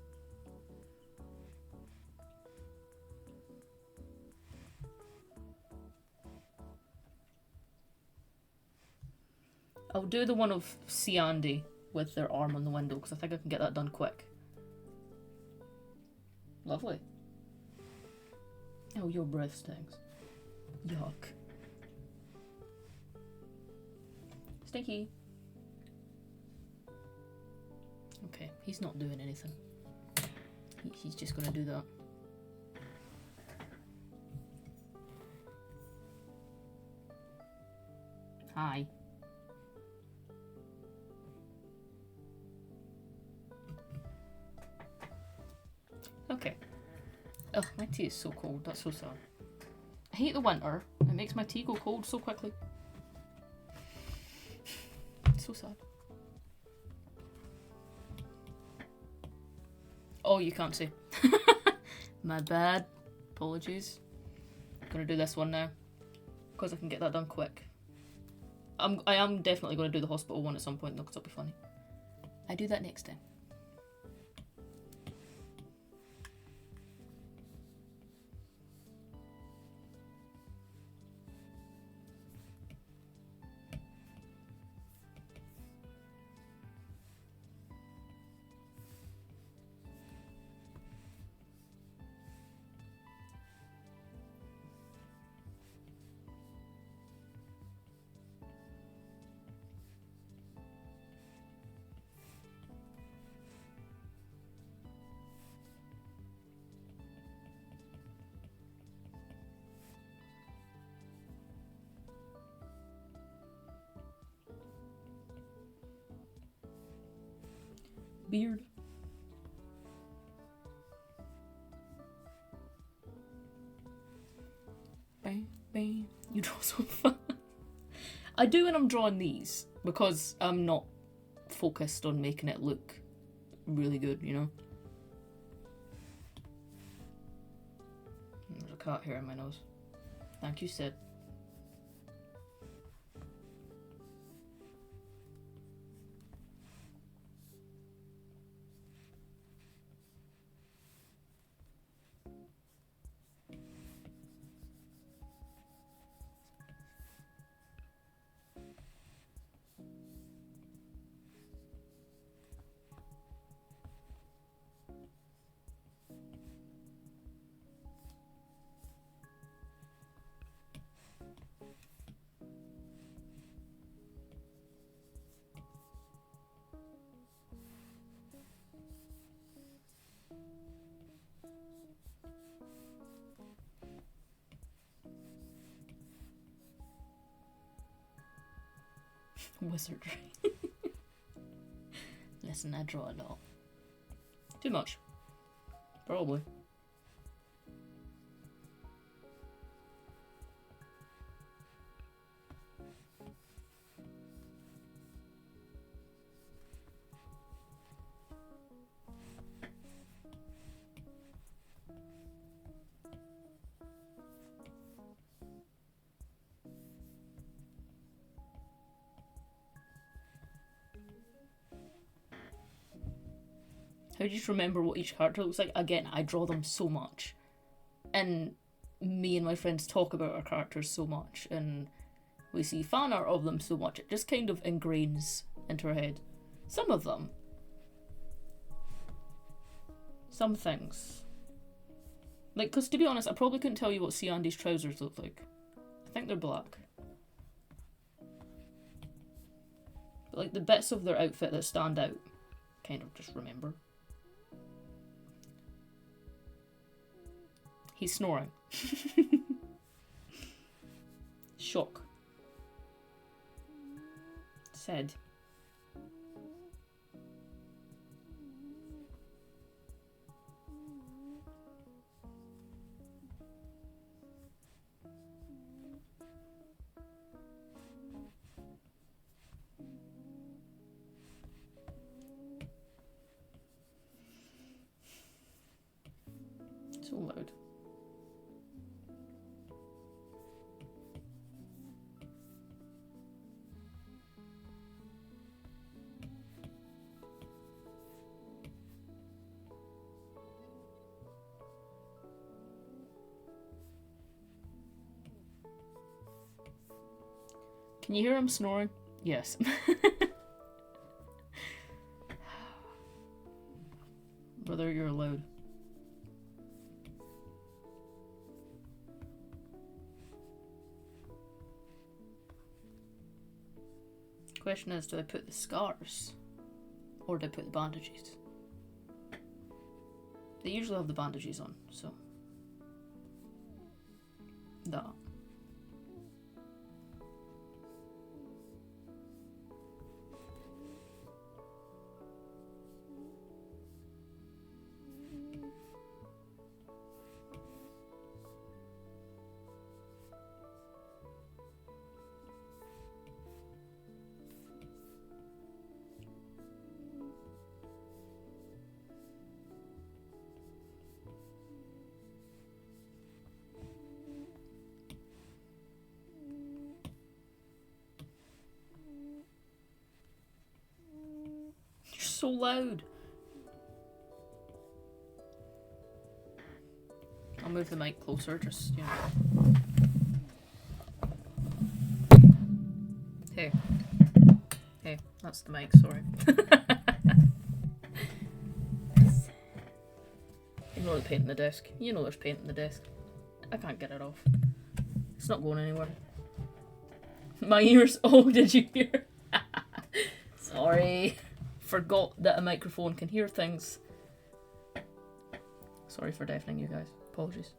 I'll do the one of C. Andy with their arm on the window because I think I can get that done quick. Lovely. Oh, your breath stinks. Yuck. Stinky. Okay, he's not doing anything. He's just gonna do that. Hi. Okay. Ugh, my tea is so cold. That's so sad. I hate the winter. It makes my tea go cold so quickly. It's so sad. Oh, you can't see. My bad. Apologies. I'm gonna do this one now. Because I can get that done quick. I am definitely gonna do the hospital one at some point though, because it'll be funny. I do that next time. Beard. Bang, bang. You draw so fast. I do when I'm drawing these because I'm not focused on making it look really good, you know? There's a cat hair in my nose. Thank you, Sid. Wizardry. Listen, I draw a lot. Too much. Probably. How do you remember what each character looks like? Again, I draw them so much. And me and my friends talk about our characters so much. And we see fan art of them so much. It just kind of ingrains into our head. Some of them. Some things. Like, because to be honest, I probably couldn't tell you what C. Andy's trousers look like. I think they're black. But like the bits of their outfit that stand out, kind of just remember. He's snoring. Shock. Said. So loud. Can you hear him snoring? Yes. Brother, you're loud. Question is, do I put the scars or do I put the bandages? They usually have the bandages on, so that. So loud. I'll move the mic closer, just, you know. Hey. Hey, that's the mic, sorry. Ignore the paint on the desk. You know there's paint on the desk. I can't get it off. It's not going anywhere. My ears. Oh, did you hear? Sorry. Forgot that a microphone can hear things. Sorry for deafening you guys. Apologies.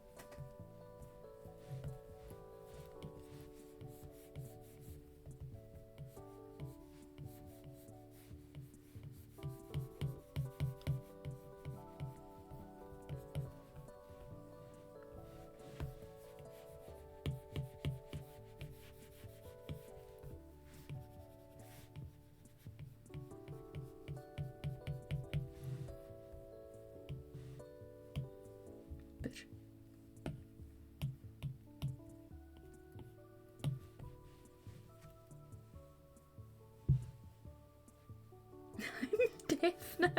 Bitch. safe now.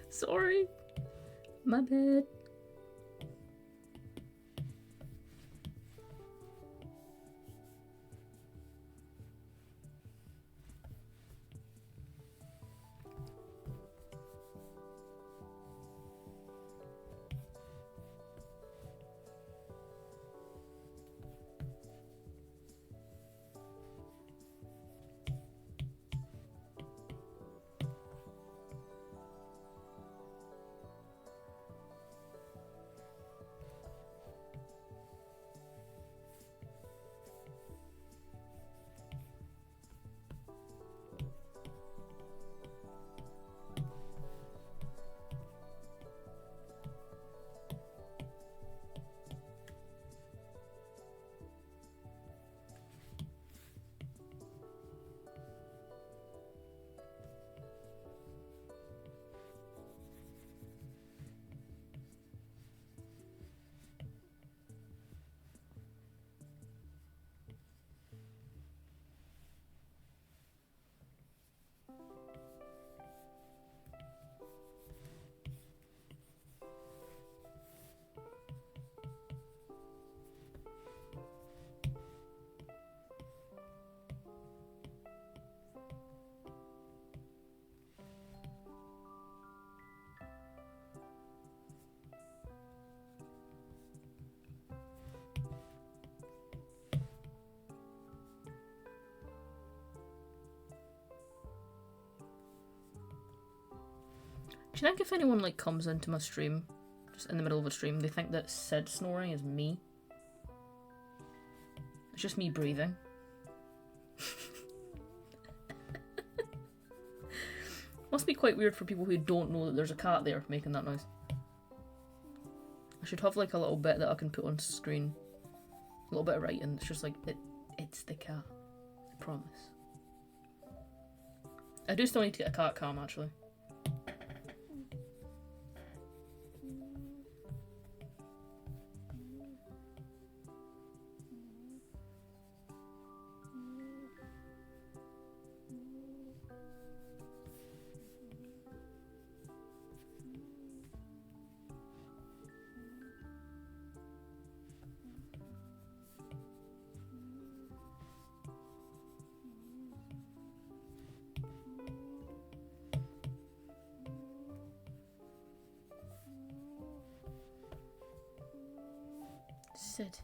Sorry. My bad. Do you think if anyone like comes into my stream, just in the middle of a stream, they think that Sid snoring is me? It's just me breathing. Must be quite weird for people who don't know that there's a cat there making that noise. I should have like a little bit that I can put on screen. A little bit of writing. It's just like, it's the cat. I promise. I do still need to get a cat cam actually. Sid,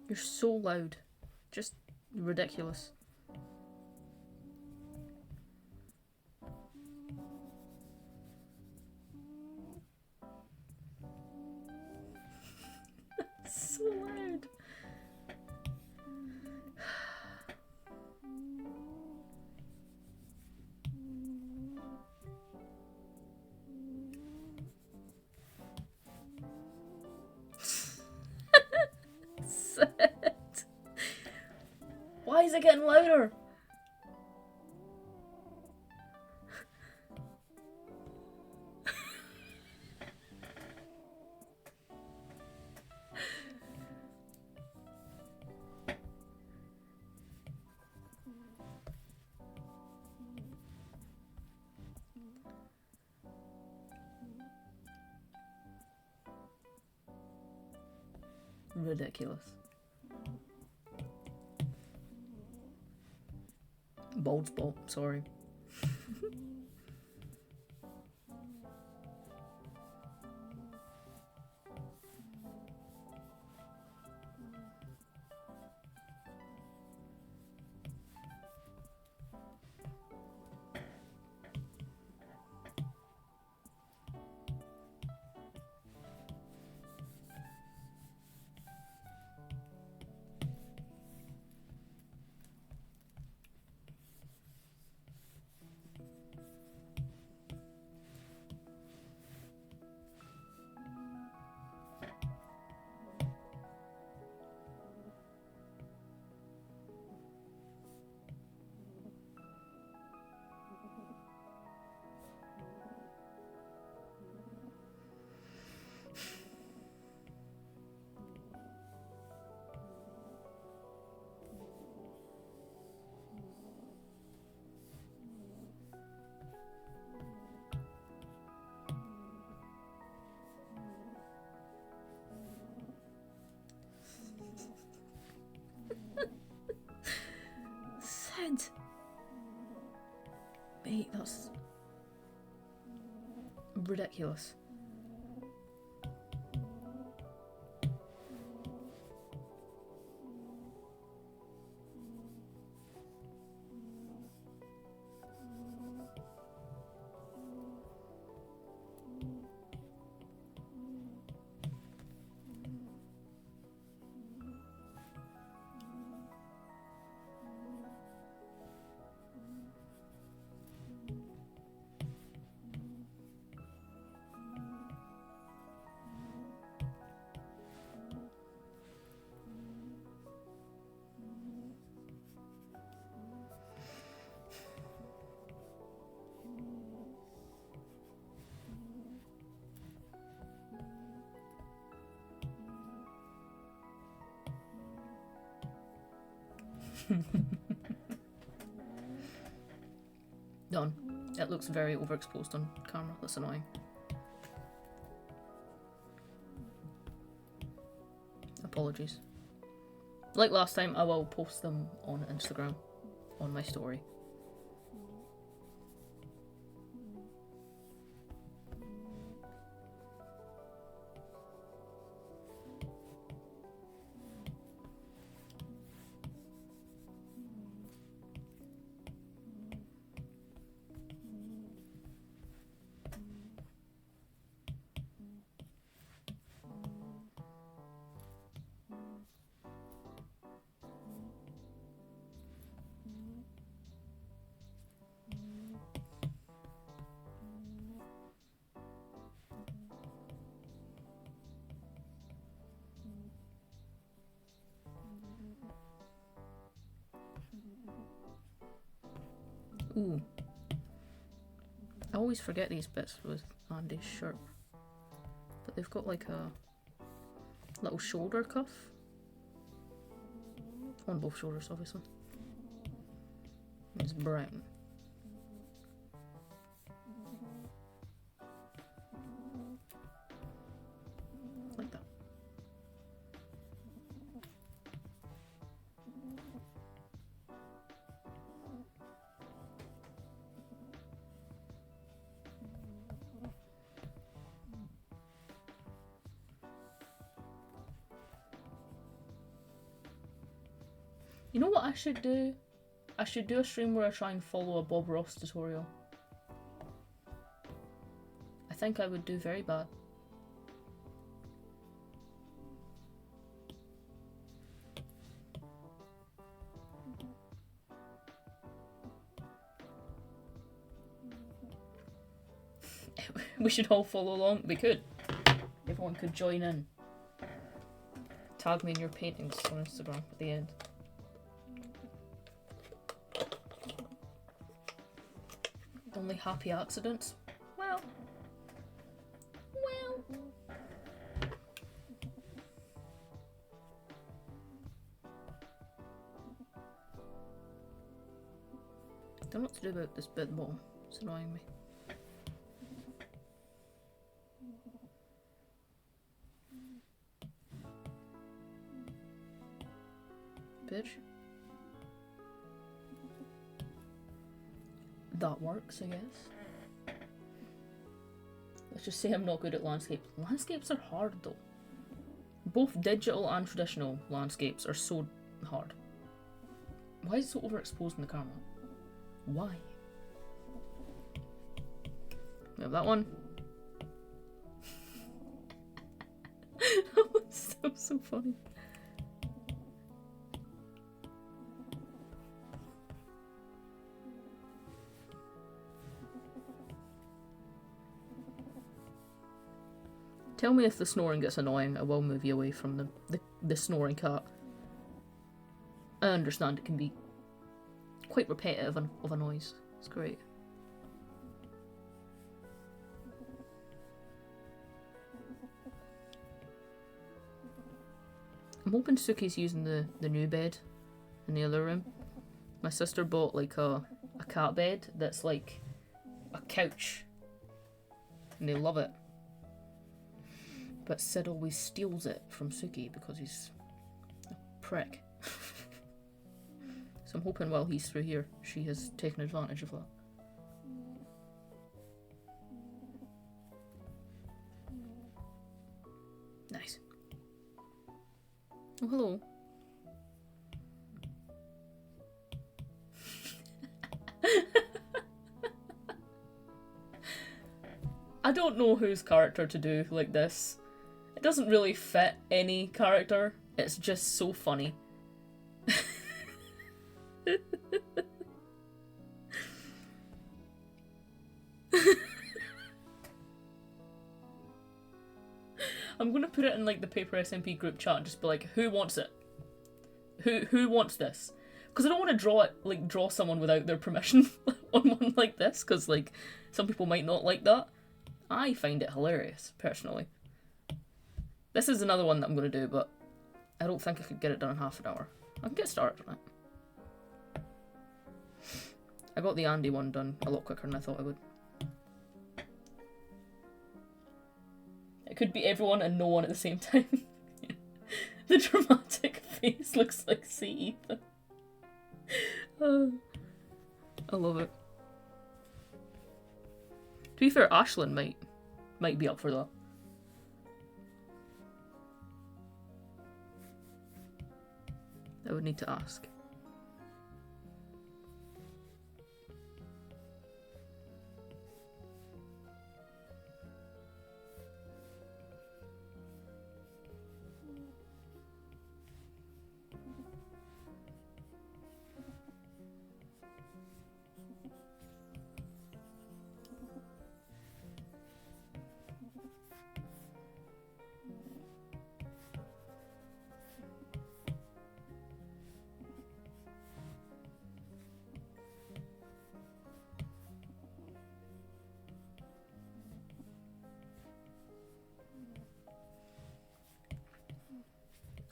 you're so loud. Just ridiculous. So loud. Why is it getting louder? Ridiculous. Bald spot, sorry. Mate, that's ridiculous. Done. It looks very overexposed on camera. That's annoying. Apologies. Like last time, I will post them on Instagram, on my story. Ooh. I always forget these bits with Andy's shirt. But they've got like a little shoulder cuff. On both shoulders, obviously. It's brown. Like that. You know what I should do? I should do a stream where I try and follow a Bob Ross tutorial. I think I would do very bad. We should all follow along. We could. Everyone could join in. Tag me in your paintings on Instagram at the end. Only happy accidents? Well. Don't know what to do about this bit bottom. It's annoying me. Bitch. That works, I guess. Let's just say I'm not good at landscapes. Landscapes are hard though. Both digital and traditional landscapes are so hard. Why is it so overexposed in the camera? Why? We have that one. That was so funny. Tell me if the snoring gets annoying. I will move you away from the snoring cat. I understand it can be quite repetitive of a noise. It's great. I'm hoping Suki's using the new bed in the other room. My sister bought like a cat bed that's like a couch. And they love it. But Sid always steals it from Suki because he's a prick. So I'm hoping while he's through here, she has taken advantage of that. Oh, hello. I don't know whose character to do like this. It doesn't really fit any character. It's just so funny. I'm gonna put it in like the P4perSMP group chat and just be like, who wants it? Who wants this? Because I don't want to draw someone without their permission on one like this, because like some people might not like that. I find it hilarious, personally. This is another one that I'm going to do, but I don't think I could get it done in half an hour. I can get started on it. I got the Andy one done a lot quicker than I thought I would. It could be everyone and no one at the same time. The dramatic face looks like C. Ethan. I love it. To be fair, Ashlyn might be up for that. I would need to ask.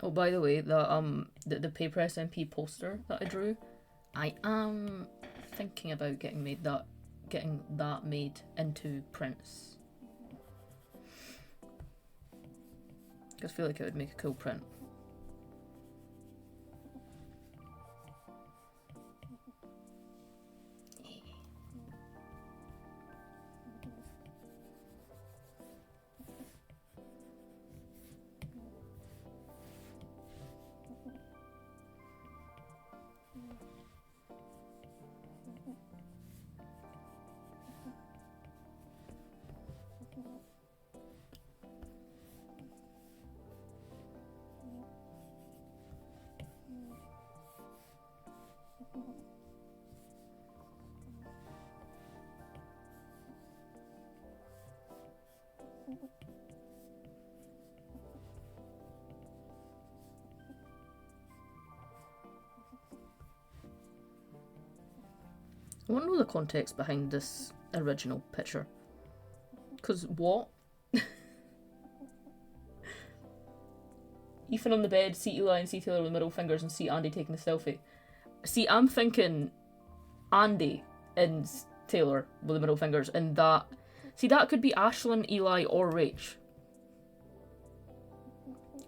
Oh, by the way, the P4perSMP poster that I drew, I am thinking about getting that made into prints. I feel like it would make a cool print. I want to know the context behind this original picture. Because what? Ethan on the bed, see Eli and see Taylor with middle fingers, and see Andy taking a selfie. See, I'm thinking Andy and Taylor with the middle fingers, and that... See, that could be Ashlyn, Eli, or Rach.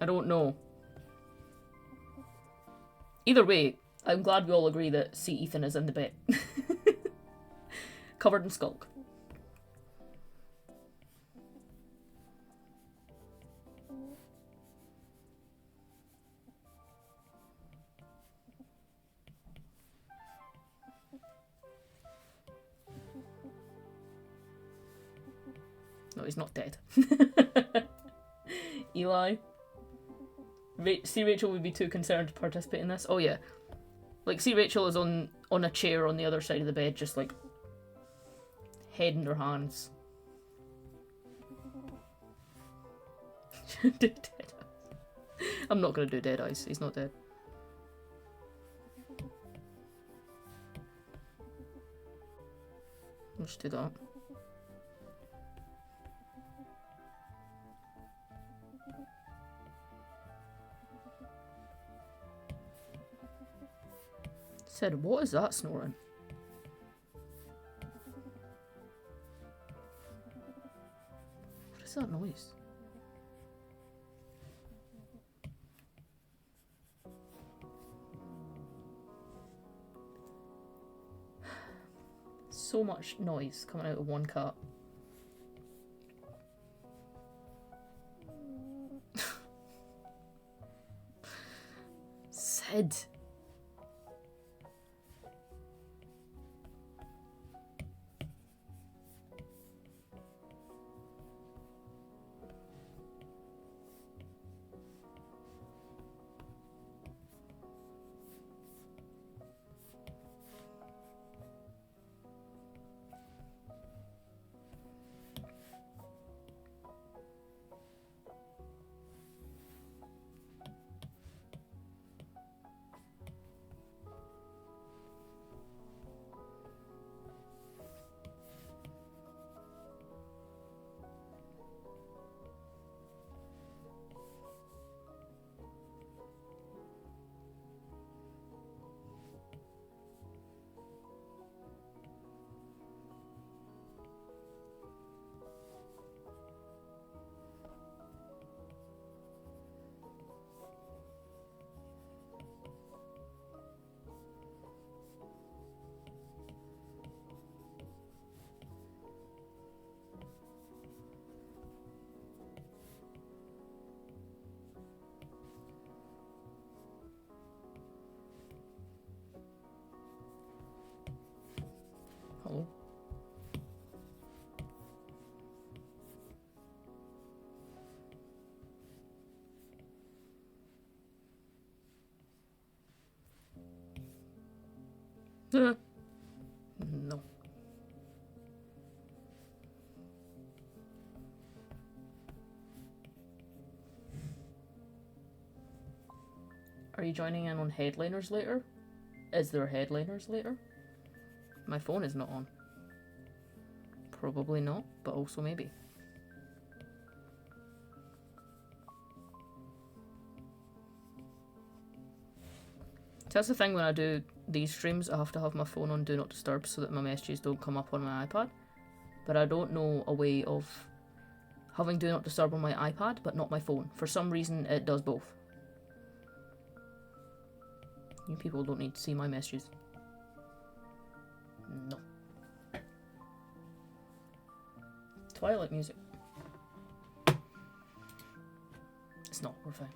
I don't know. Either way, I'm glad we all agree that C. Ethan is in the bed. Covered in skulk. No, he's not dead. Eli. See, Rachel would be too concerned to participate in this. Oh yeah. Like, see, Rachel is on a chair on the other side of the bed, just like head in her hands. Do dead eyes. I'm not gonna do dead eyes. He's not dead. I'll just do that. Said, what is that snoring? What is that noise? So much noise coming out of one cat. Head. Hello. No. Are you joining in on headliners later? Is there headliners later? My phone is not on. Probably not, but also maybe. So that's the thing, when I do these streams, I have to have my phone on Do Not Disturb so that my messages don't come up on my iPad. But I don't know a way of having Do Not Disturb on my iPad, but not my phone. For some reason, it does both. You people don't need to see my messages. No. Twilight music. It's not, we're fine.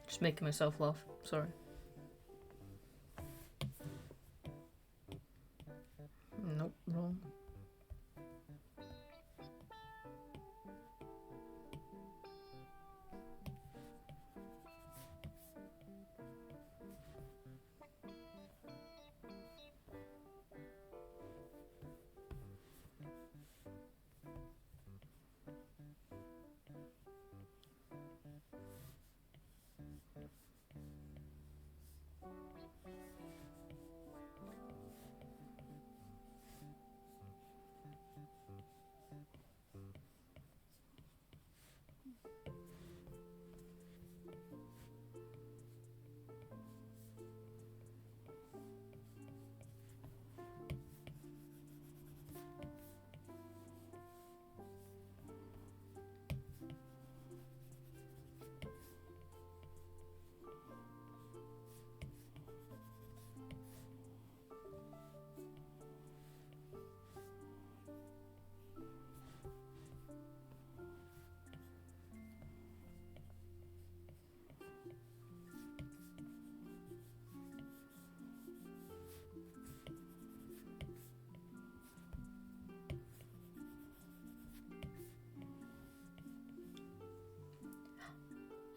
Just making myself laugh, sorry. Nope, wrong.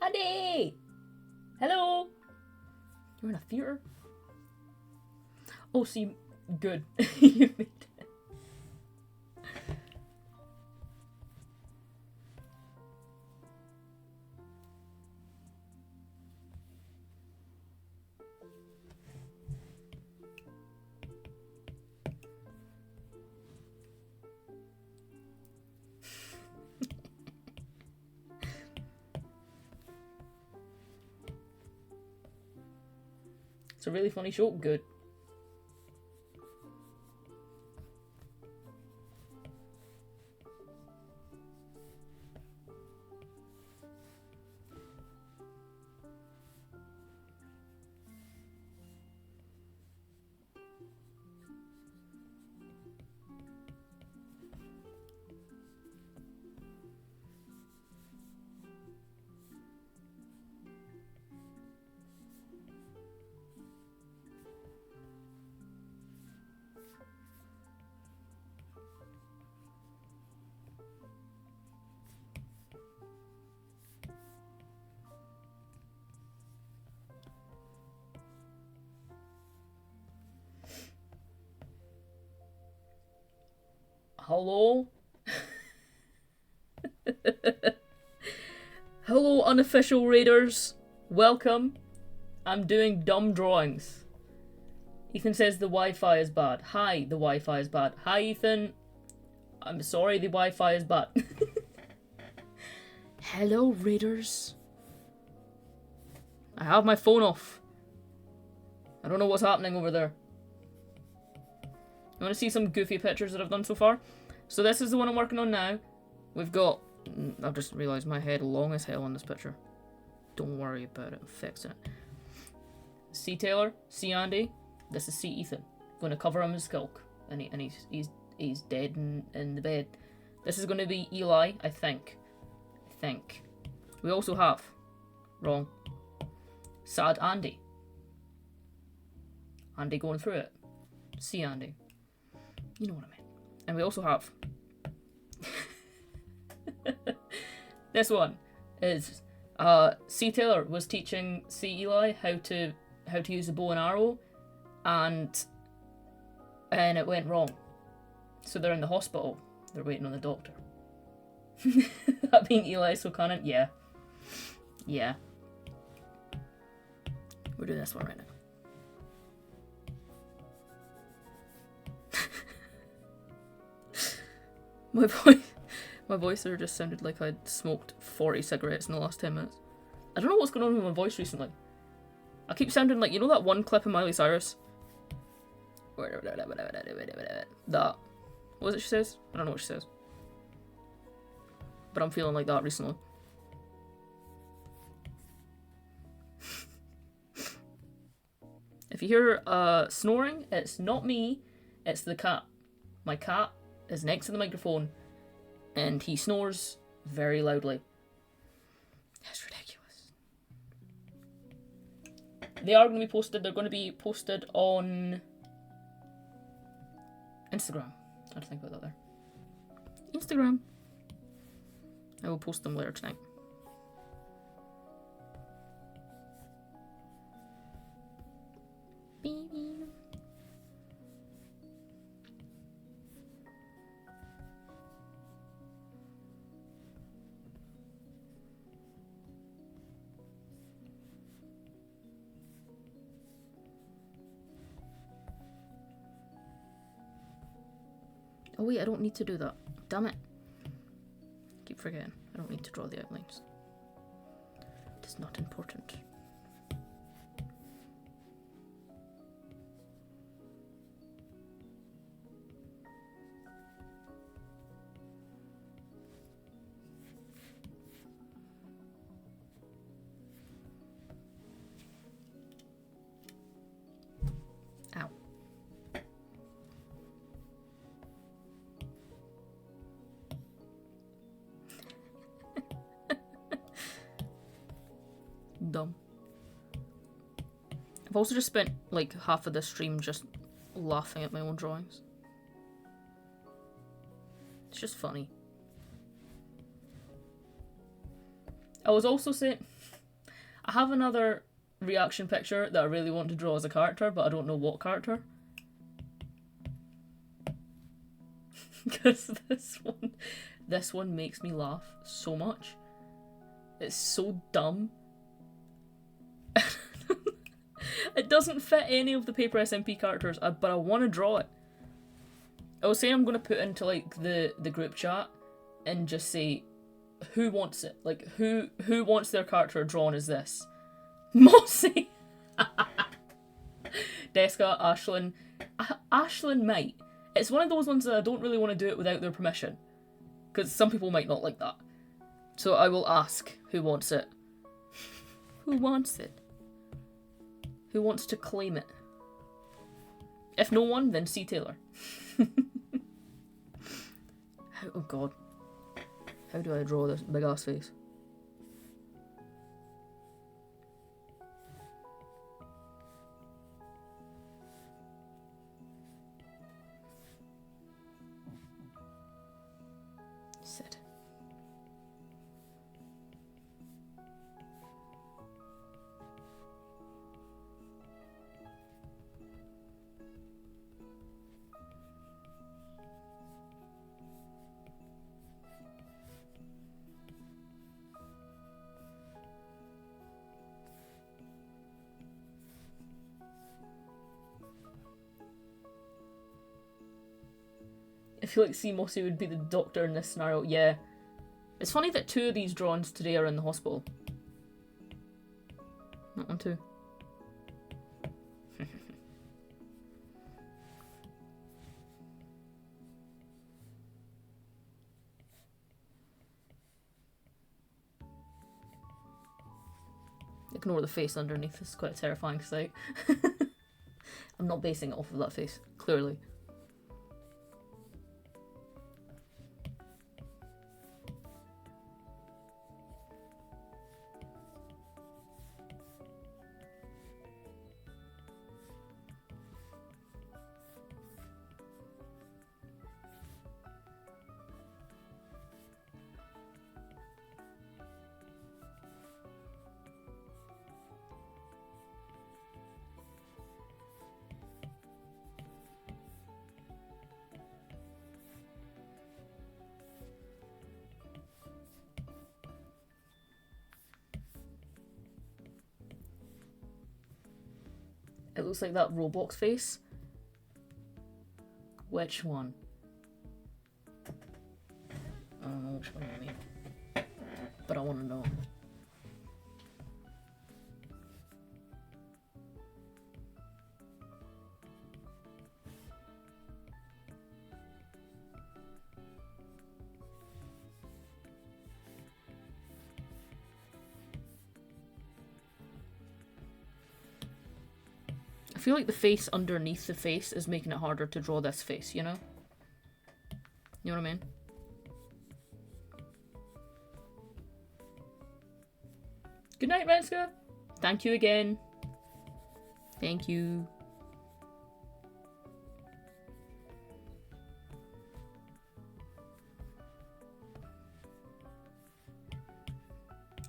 Andy! Hello! You're in a theatre? Oh, see, good. You made it. It's a really funny show. Good. Hello? Hello, unofficial raiders. Welcome. I'm doing dumb drawings. Ethan says the Wi-Fi is bad. Hi, the Wi-Fi is bad. Hi, Ethan. I'm sorry, the Wi-Fi is bad. Hello, raiders. I have my phone off. I don't know what's happening over there. You want to see some goofy pictures that I've done so far? So this is the one I'm working on now. We've got... I've just realised my head long as hell on this picture. Don't worry about it, I'm fixing it. C Taylor, C Andy, this is C Ethan. I'm going to cover him in skulk. And he's dead in the bed. This is going to be Eli, I think. We also have... Wrong. Sad Andy. Andy going through it. C Andy. You know what I mean. And we also have... this one is... C Taylor was teaching C Eli how to use a bow and arrow, and it went wrong. So they're in the hospital. They're waiting on the doctor. That being Eli so canon? Yeah. Yeah. We're doing this one right now. My voice there just sounded like I'd smoked 40 cigarettes in the last 10 minutes. I don't know what's going on with my voice recently. I keep sounding like, you know that one clip of Miley Cyrus? That. What was it she says? I don't know what she says. But I'm feeling like that recently. If you hear snoring, it's not me, it's the cat. My cat is next to the microphone and he snores very loudly. It's ridiculous. They are going to be posted. They're going to be posted on Instagram. I had to think about that there. Instagram. I will post them later tonight. Oh wait, I don't need to do that. Damn it. Keep forgetting. I don't need to draw the outlines. It is not important. Ow. Dumb. I've also just spent like half of this stream just laughing at my own drawings. It's just funny. I was also saying I have another reaction picture that I really want to draw as a character, but I don't know what character. Because this one makes me laugh so much. It's so dumb. It doesn't fit any of the P4perSMP characters, but I want to draw it. I was saying I'm going to put into like the group chat and just say who wants it. Like who wants their character drawn as this? Mossy. Deska, Ashlyn. Ashlyn might. It's one of those ones that I don't really want to do it without their permission. Because some people might not like that. So I will ask who wants it. Who wants it? Who wants to claim it? If no one, then C. Taylor. Oh god. How do I draw this big ass face? Sit. I feel like C. Mossy would be the doctor in this scenario. Yeah. It's funny that 2 of these drawings today are in the hospital. Not 1, 2. Ignore the face underneath. It's quite a terrifying sight. I'm not basing it off of that face, clearly. It looks like that Roblox face. Which one? I don't know which one I mean. But I want to know. I feel like the face underneath the face is making it harder to draw this face, you know? You know what I mean? Good night, Renska. Thank you again. Thank you.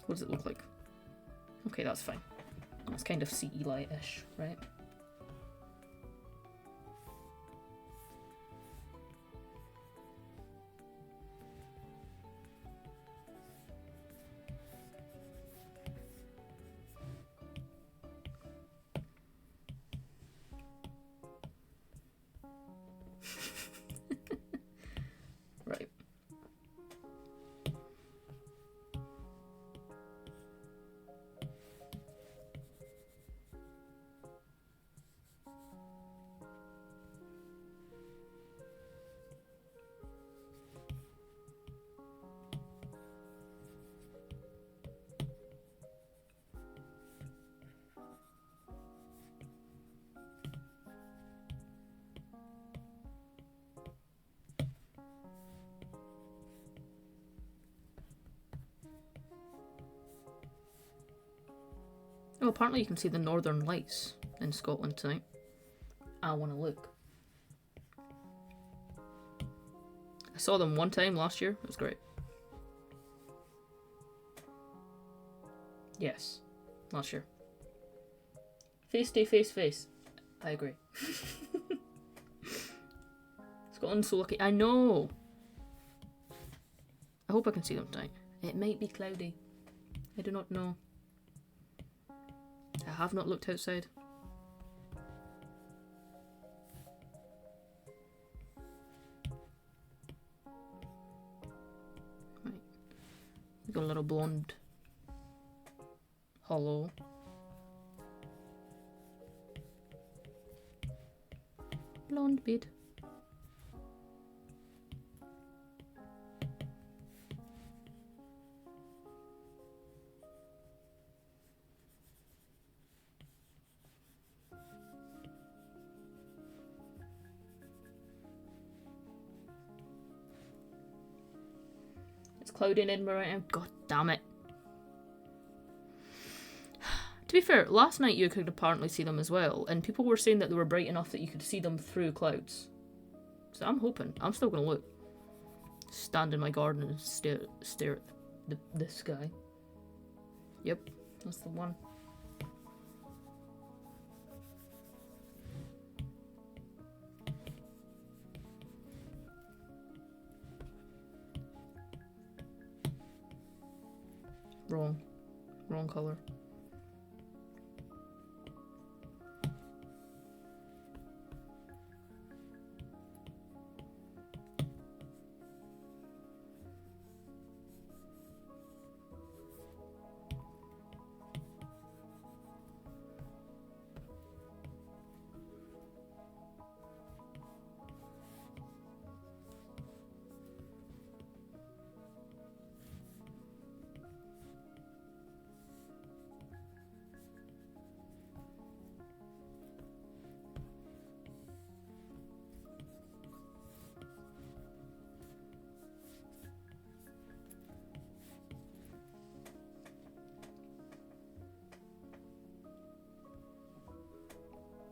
What does it look like? Okay, that's fine. That's kind of CE light-ish, right? Right. Oh, apparently you can see the northern lights in Scotland tonight. I want to look. I saw them one time last year. It was great. Yes. Not sure. Face, stay face, face. I agree. Scotland's so lucky. I know. I hope I can see them tonight. It might be cloudy. I do not know. I have not looked outside. Right. We've got a little blonde hollow. Blonde bead. It's cloudy in Edinburgh right now. God damn it. To be fair, last night you could apparently see them as well, and people were saying that they were bright enough that you could see them through clouds. So I'm hoping. I'm still going to look. Stand in my garden and stare at the sky. Yep, that's the one. Wrong colour.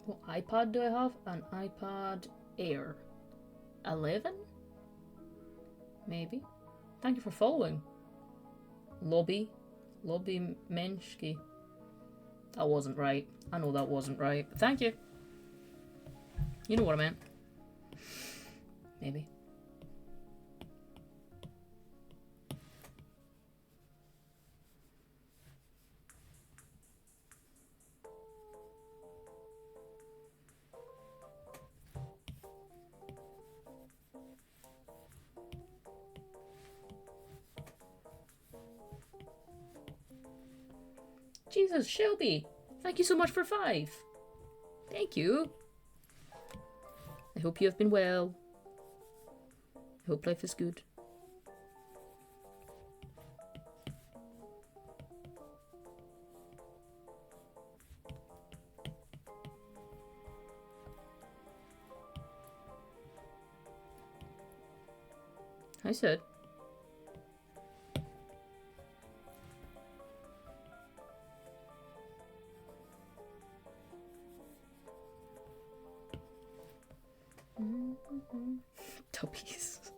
What iPad do I have? An iPad Air 11? Maybe. Thank you for following. Lobby Menschke. That wasn't right. I know that wasn't right, but thank you. You know what I meant. Maybe. Jesus, Shelby, thank you so much for 5. Thank you. I hope you have been well. I hope life is good. I said. Tubbies.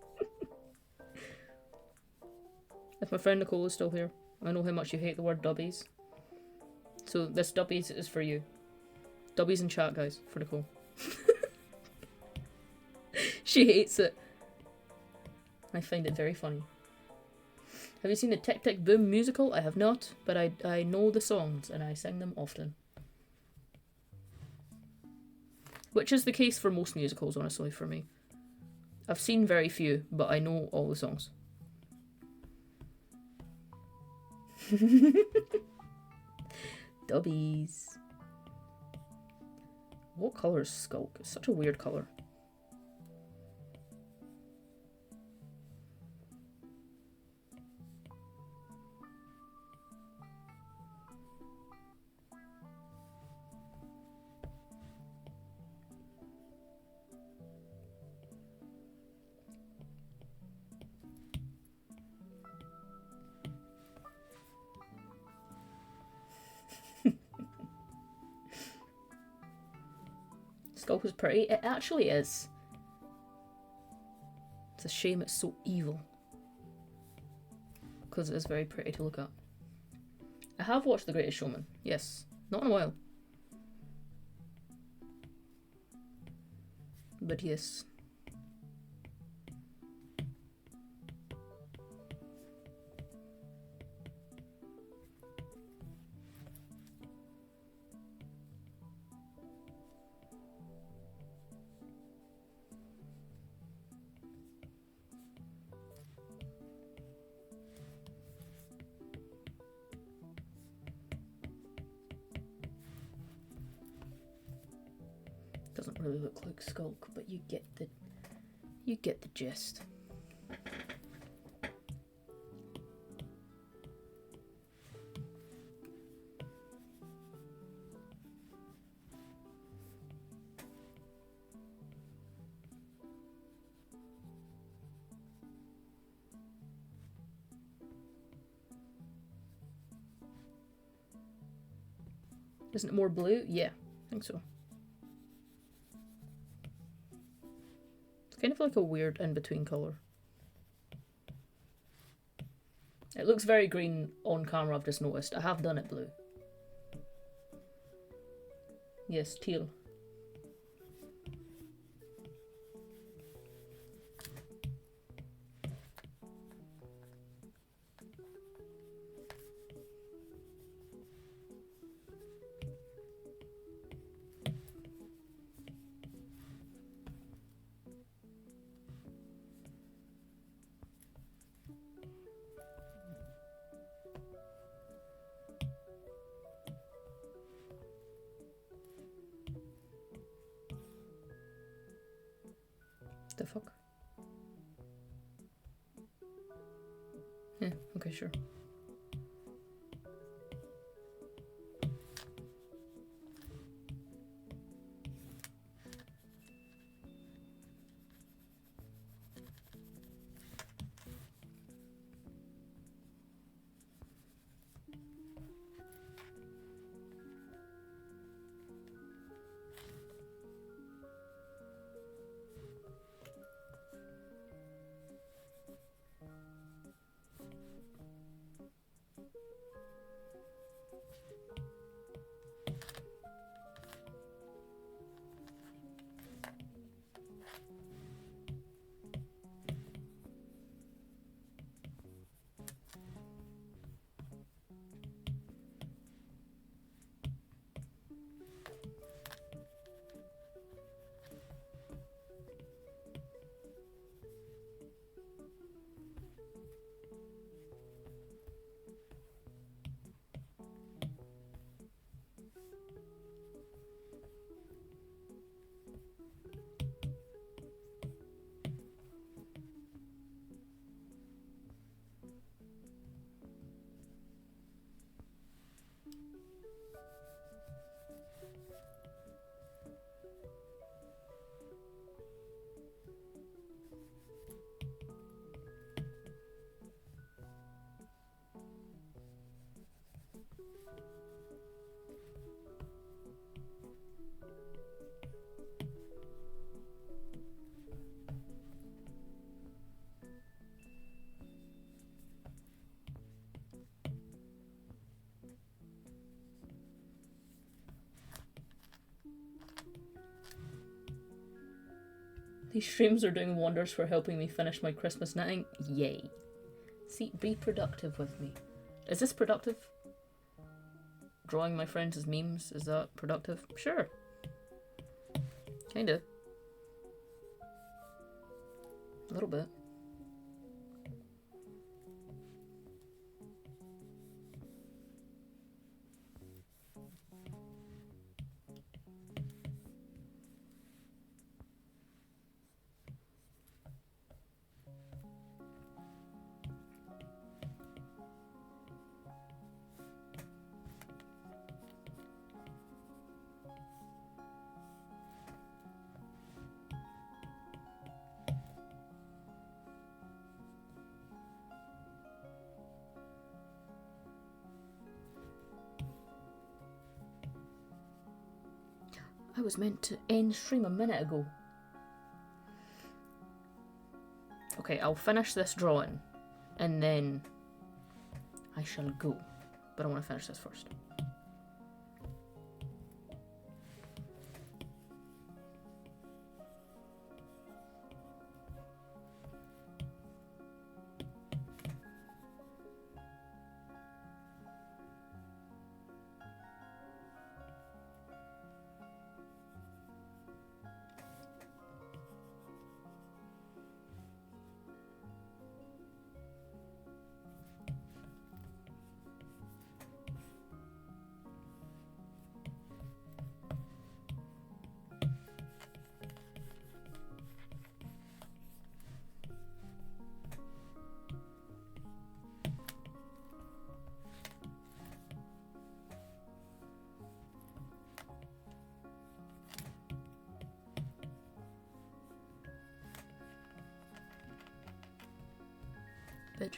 If my friend Nicole is still here, I know how much you hate the word dubbies. So this dubbies is for you. Dubbies in chat, guys, for Nicole. She hates it. I find it very funny. Have you seen the Tick Tick Boom musical? I have not, but I know the songs and I sing them often. Which is the case for most musicals, honestly, for me. I've seen very few, but I know all the songs. Dubbies. What colour is Skulk? It's such a weird colour. Skulk is pretty. It actually is. It's a shame it's so evil. Because it is very pretty to look at. I have watched The Greatest Showman. Yes. Not in a while. But yes. Doesn't really look like Skulk, but you get the gist. Isn't it more blue? Yeah, I think so. It's kind of like a weird in-between colour. It looks very green on camera, I've just noticed. I have done it blue. Yes, teal. The fuck? Yeah, okay, sure. These streams are doing wonders for helping me finish my Christmas knitting. Yay. See, be productive with me. Is this productive? Drawing my friends as memes, is that productive? Sure. Kinda. A little bit. I was meant to end stream a minute ago. Okay, I'll finish this drawing and then I shall go. but I want to finish this first. Bitch.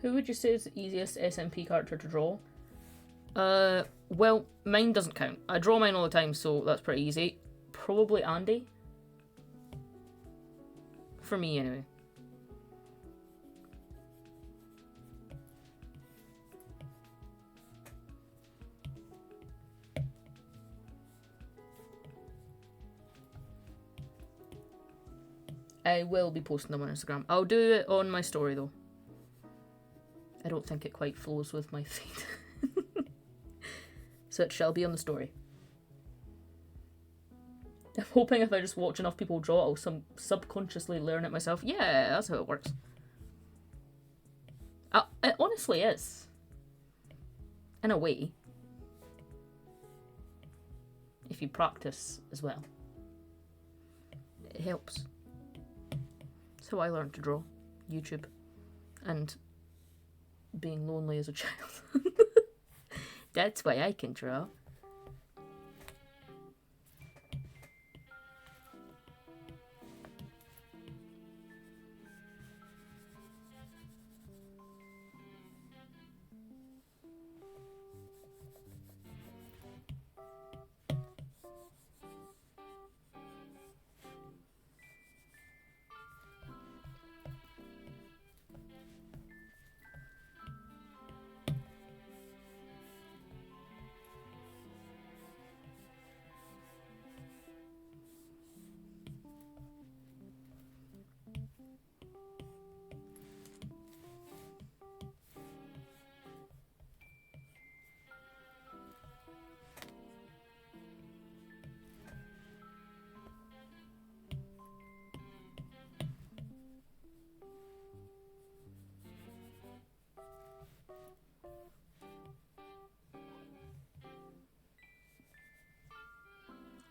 Who would you say is the easiest SMP character to draw? Well, mine doesn't count. I draw mine all the time, so that's pretty easy. Probably Andy. For me, anyway. I will be posting them on Instagram. I'll do it on my story, though. I don't think it quite flows with my feed. So it shall be on the story. I'm hoping if I just watch enough people draw, I'll subconsciously learn it myself. Yeah, that's how it works. It honestly is. In a way. If you practice as well. It helps. That's how I learned to draw. YouTube. And being lonely as a child. That's why I can draw.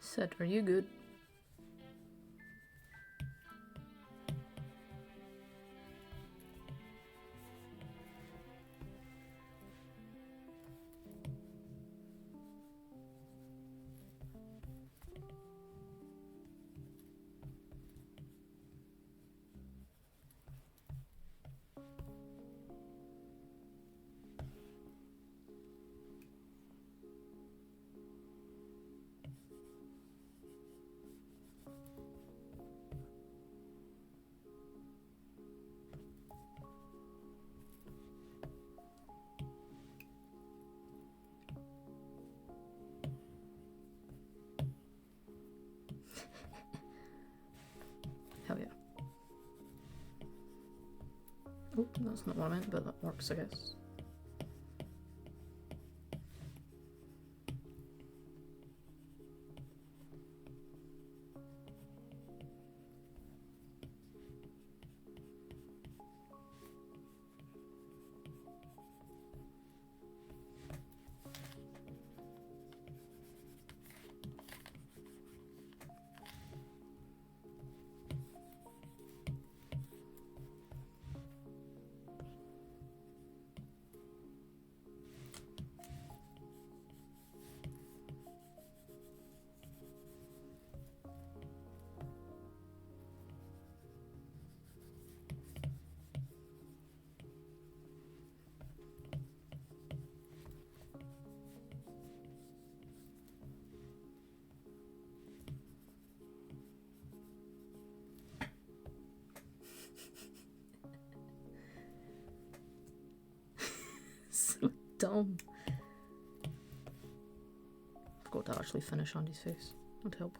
Sid, are you good? Hell yeah. Oh, that's not what I meant, but that works, I guess. So dumb. Forgot to actually finish Andy's face. That'd help.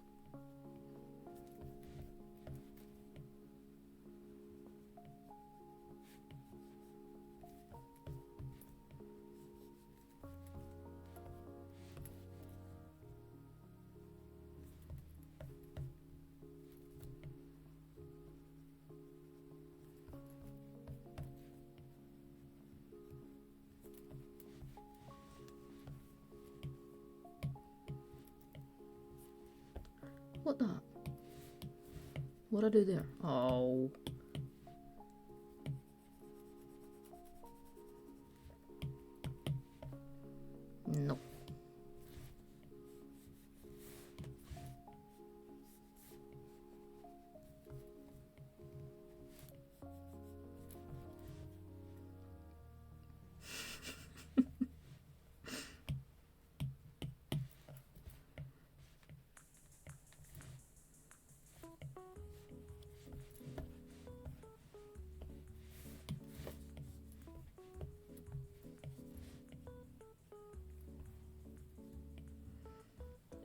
What the? What'd I do there? Oh. No.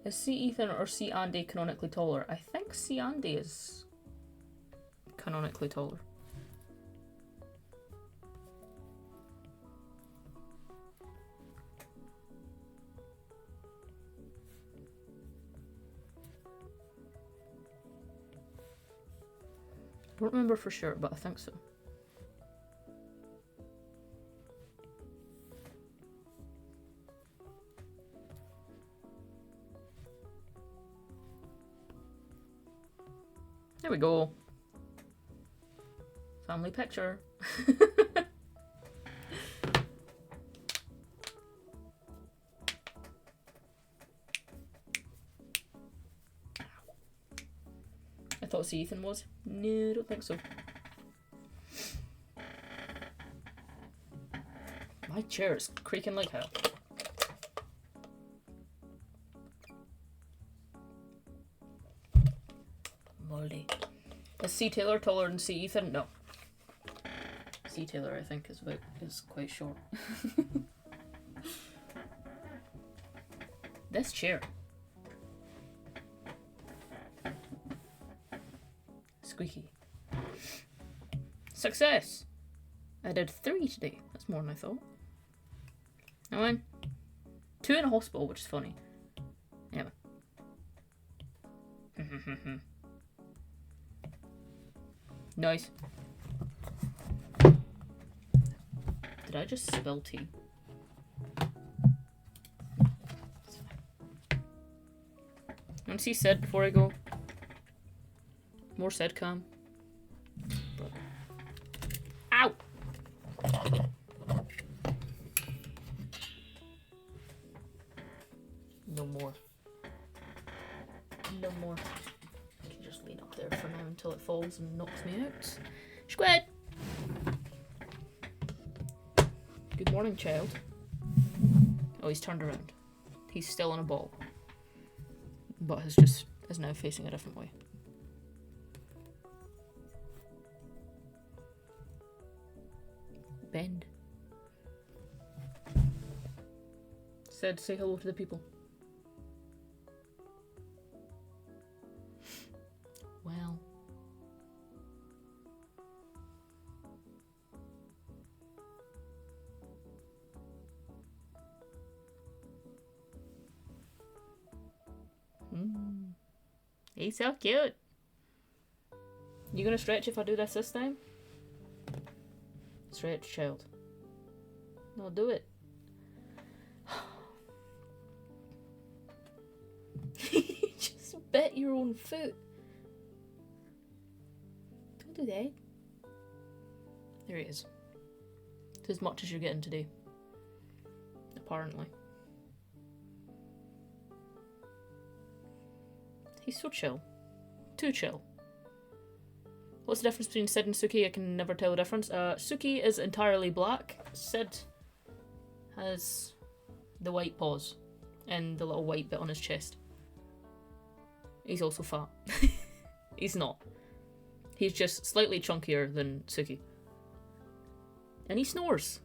Is C. Ethan or C. Andy canonically taller? I think C. Andy is canonically taller. I don't remember for sure, but I think so. There we go. Family picture. I thought C. Ethan was. No, I don't think so. My chair is creaking like hell. Moldy. Is C. Taylor taller than C. Ethan? No. C. Taylor, I think, is quite short. This chair. Squeaky. Success! I did 3 today. That's more than I thought. I went 2 in a hospital, which is funny. Anyway. Nice. Did I just spill tea? Want to see Sid before I go? More Sidcam. Ow! No more. No more. I can just lean up there for now until it falls and knocks me out. Squid! Good morning, child. Oh, he's turned around. He's still in a ball. But is now facing a different way. Bend. Said, say hello to the people. Well, He's so cute. You gonna stretch if I do this time? Stretch, child. No, do it. You just bit your own foot. Don't do that. There he is. It's as much as you're getting today. Apparently. He's so chill. Too chill. What's the difference between Sid and Suki? I can never tell the difference. Suki is entirely black. Sid has the white paws and the little white bit on his chest. He's also fat. He's not. He's just slightly chunkier than Suki. And he snores.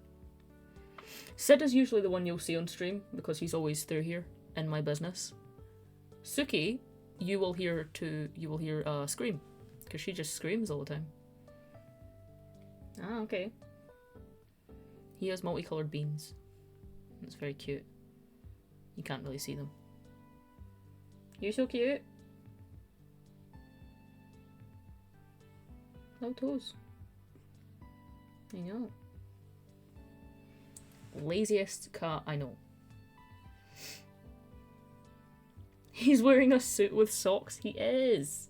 Sid is usually the one you'll see on stream because he's always through here in my business. Suki, you will hear scream because she just screams all the time. Ah, okay. He has multicolored beans. It's very cute. You can't really see them. You're so cute. No toes. I know. Laziest cat I know. He's wearing a suit with socks. He is.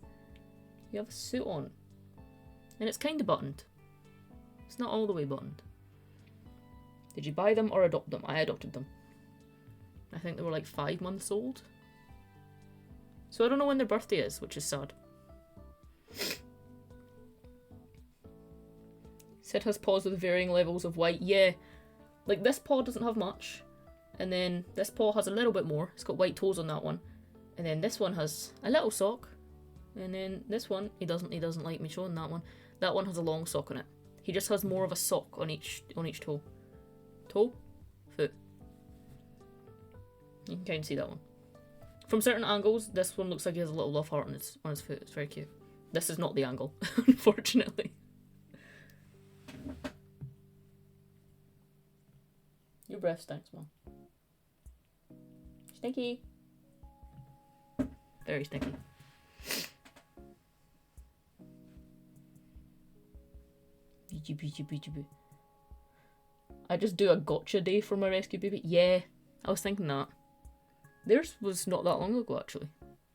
You have a suit on. And it's kind of buttoned. It's not all the way buttoned. Did you buy them or adopt them? I adopted them. I think they were like 5 months old. So I don't know when their birthday is, which is sad. Sid has paws with varying levels of white. Yeah, like this paw doesn't have much. And then this paw has a little bit more. It's got white toes on that one. And then this one has a little sock. And then this one, he doesn't like me showing that one. That one has a long sock on it. He just has more of a sock on each toe. Toe? Foot. You can kind of see that one. From certain angles, this one looks like he has a little love heart on his foot. It's very cute. This is not the angle, unfortunately. Your breath stinks, Mom. Stinky. Very stinky. I just do a gotcha day for my rescue baby. Yeah, I was thinking that. Theirs was not that long ago, actually.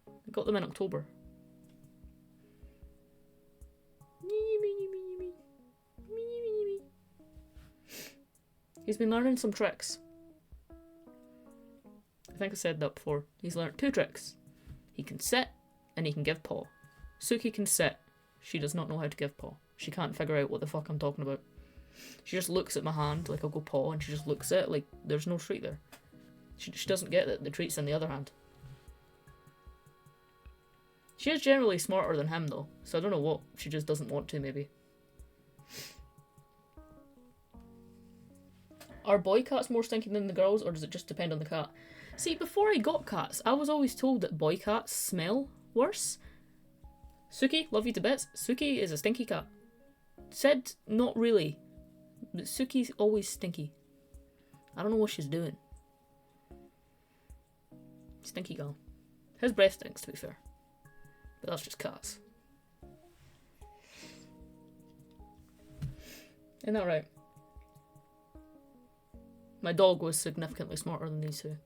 I got them in October. He's been learning some tricks. I think I said that before. He's learned 2 tricks. He can sit and he can give paw. Suki can sit. She does not know how to give paw. She can't figure out what the fuck I'm talking about. She just looks at my hand like I'll go paw and she just looks at it like there's no treat there. She doesn't get that the treat's in the other hand. She is generally smarter than him though, so I don't know what. She just doesn't want to maybe. Are boy cats more stinky than the girls, or does it just depend on the cat? See, before I got cats, I was always told that boy cats smell worse. Suki, love you to bits. Suki is a stinky cat. Sid, not really. But Suki's always stinky. I don't know what she's doing. Stinky girl. His breath stinks, to be fair. But that's just cats. Isn't that right? My dog was significantly smarter than these two.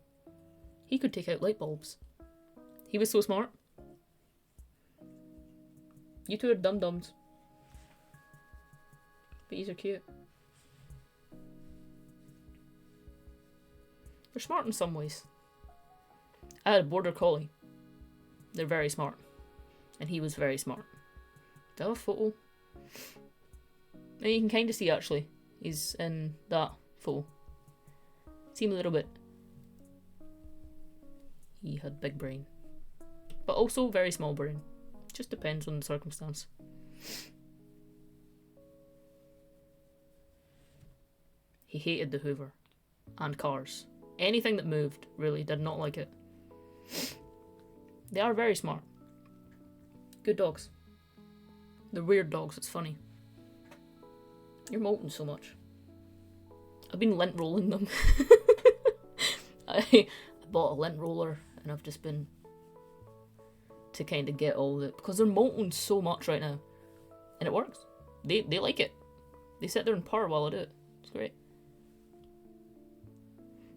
He could take out light bulbs. He was so smart. You two are dum-dums. But these are cute. They're smart in some ways. I had a border collie. They're very smart. And he was very smart. Do I have a photo? And you can kind of see actually. He's in that photo. See him a little bit. He had big brain. But also very small brain. Just depends on the circumstance. He hated the Hoover. And cars. Anything that moved, really, did not like it. They are very smart. Good dogs. They're weird dogs, it's funny. You're molting so much. I've been lint rolling them. I bought a lint roller and I've just been to kind of get all the... Because they're molting so much right now. And it works. They like it. They sit there and purr while I do it. It's great.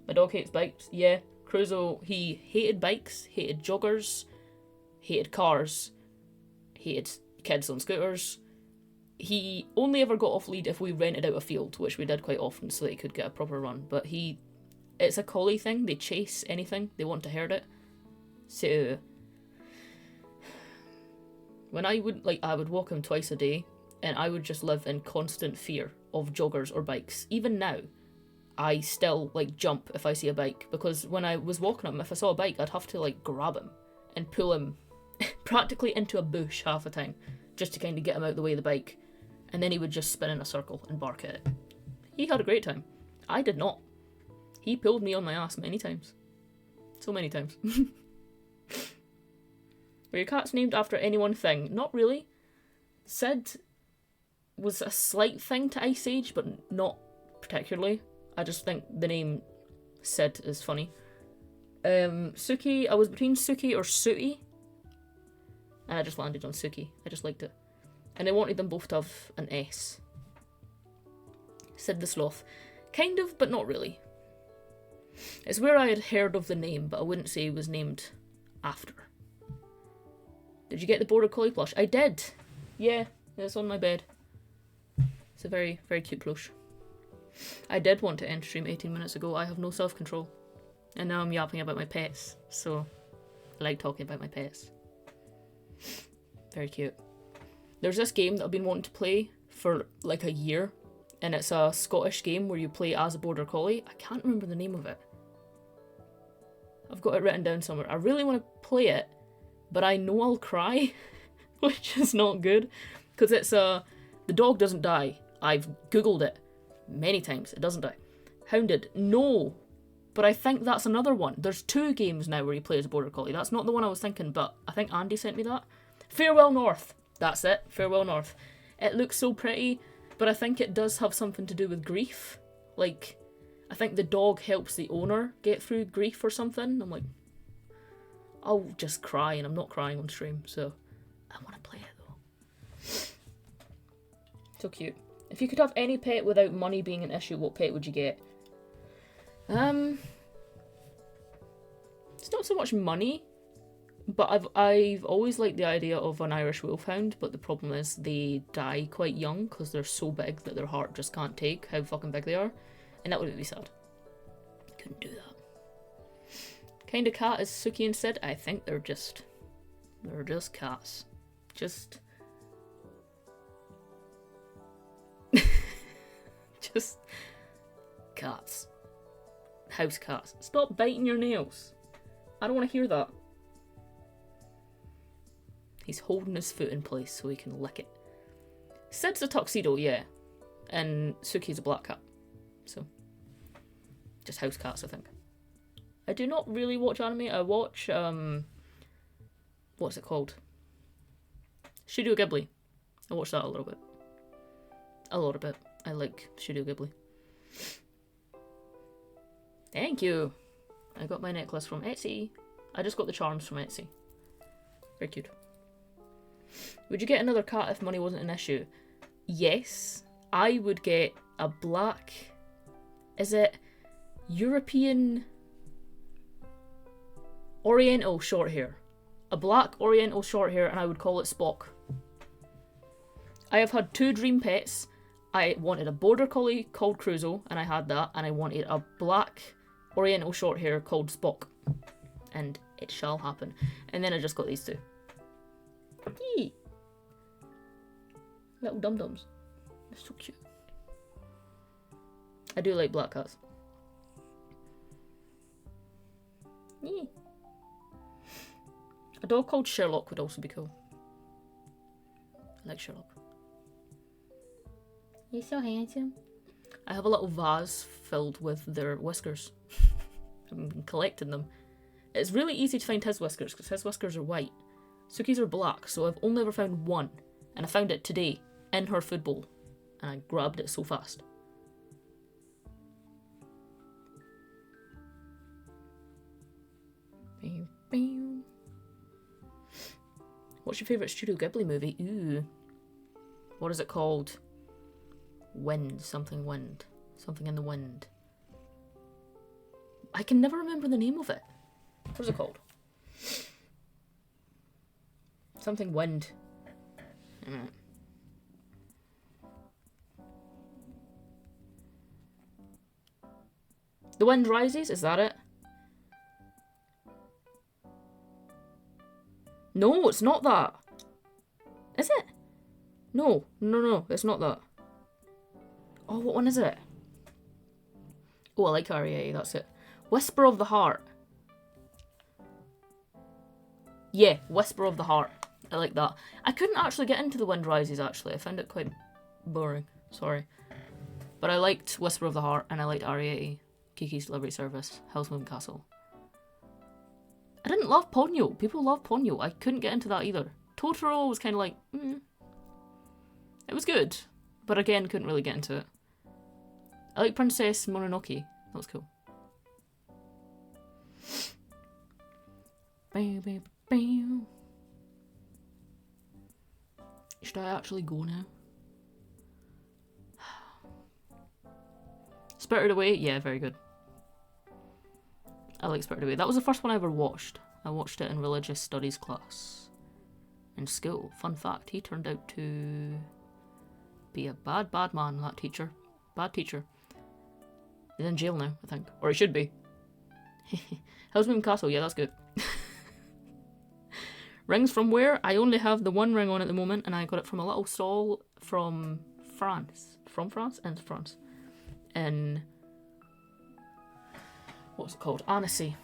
My dog hates bikes. Yeah, Crusoe, he hated bikes, hated joggers, hated cars, hated kids on scooters. He only ever got off lead if we rented out a field, which we did quite often so that he could get a proper run. But it's a collie thing. They chase anything. They want to herd it. So when I would walk him twice a day, and I would just live in constant fear of joggers or bikes. Even now, I still jump if I see a bike, because when I was walking him, if I saw a bike, I'd have to grab him and pull him practically into a bush half the time, just to kind of get him out of the way of the bike, and then he would just spin in a circle and bark at it. He had a great time. I did not. He pulled me on my ass many times. So many times. Were your cats named after any one thing? Not really. Sid was a slight thing to Ice Age, but not particularly. I just think the name Sid is funny. Suki, I was between Suki or Sooty, and I just landed on Suki. I just liked it. And I wanted them both to have an S. Sid the Sloth. Kind of, but not really. It's where I had heard of the name, but I wouldn't say it was named after. Did you get the Border Collie plush? I did! Yeah, it's on my bed. It's a very, very cute plush. I did want to end stream 18 minutes ago. I have no self-control. And now I'm yapping about my pets, so I like talking about my pets. Very cute. There's this game that I've been wanting to play for a year, and it's a Scottish game where you play as a Border Collie. I can't remember the name of it. I've got it written down somewhere. I really want to play it, but I know I'll cry, which is not good, because it's the dog doesn't die. I've googled it many times. It doesn't die. Hounded, no. But I think that's another one. There's 2 games now where you play as a Border Collie. That's not the one I was thinking, but I think Andy sent me that. Farewell North. That's it. Farewell North. It looks so pretty, but I think it does have something to do with grief. I think the dog helps the owner get through grief or something. I'm like, I'll just cry, and I'm not crying on stream, so I want to play it though. So cute. If you could have any pet without money being an issue, what pet would you get? It's not so much money, but I've always liked the idea of an Irish Wolfhound, but the problem is they die quite young because they're so big that their heart just can't take how fucking big they are, and that would be sad. Couldn't do that. Kind of cat is Suki and Sid? I think they're just cats. Just cats. House cats. Stop biting your nails. I don't want to hear that. He's holding his foot in place so he can lick it. Sid's a tuxedo, yeah. And Suki's a black cat. So, just house cats, I think. I do not really watch anime. I watch, what's it called? Studio Ghibli. I watch that a little bit. A lot of it. I like Studio Ghibli. Thank you. I got my necklace from Etsy. I just got the charms from Etsy. Very cute. Would you get another cat if money wasn't an issue? Yes. I would get a black... Is it European... Oriental short hair. A black Oriental short hair, and I would call it Spock. I have had 2 dream pets. I wanted a Border Collie called Crusoe, and I had that, and I wanted a black Oriental short hair called Spock. And it shall happen. And then I just got these 2. Yee. Little dum-dums. They're so cute. I do like black cats. Yee. A dog called Sherlock would also be cool. I like Sherlock. You're so handsome. I have a little vase filled with their whiskers. I've been collecting them. It's really easy to find his whiskers because his whiskers are white. Suki's are black, so I've only ever found one. And I found it today in her food bowl. And I grabbed it so fast. What's your favourite Studio Ghibli movie? Ooh. What is it called? Wind. Something wind. Something in the wind. I can never remember the name of it. What is it called? Something wind. The Wind Rises? Is that it? No, it's not that. Is it? No, it's not that. Oh, what one is it? Oh, I like REA, that's it. Whisper of the Heart. Yeah, Whisper of the Heart. I like that. I couldn't actually get into The Wind Rises, actually. I found it quite boring. Sorry. But I liked Whisper of the Heart, and I liked REA, Kiki's Delivery Service, Hell's Moving Castle. I didn't love Ponyo. People love Ponyo. I couldn't get into that either. Totoro was kind of like, It was good, but again, couldn't really get into it. I like Princess Mononoke. That was cool. Should I actually go now? Spirited Away? Yeah, very good. I like Spirited Away. That was the first one I ever watched. I watched it in religious studies class in school. Fun fact, he turned out to be a bad man, that teacher. Bad teacher. He's in jail now, I think. Or he should be. Hell's Moving Castle, yeah, that's good. Rings from where? I only have the one ring on at the moment, and I got it from a little stall from France. From France? In France. In... what's it called? Annecy.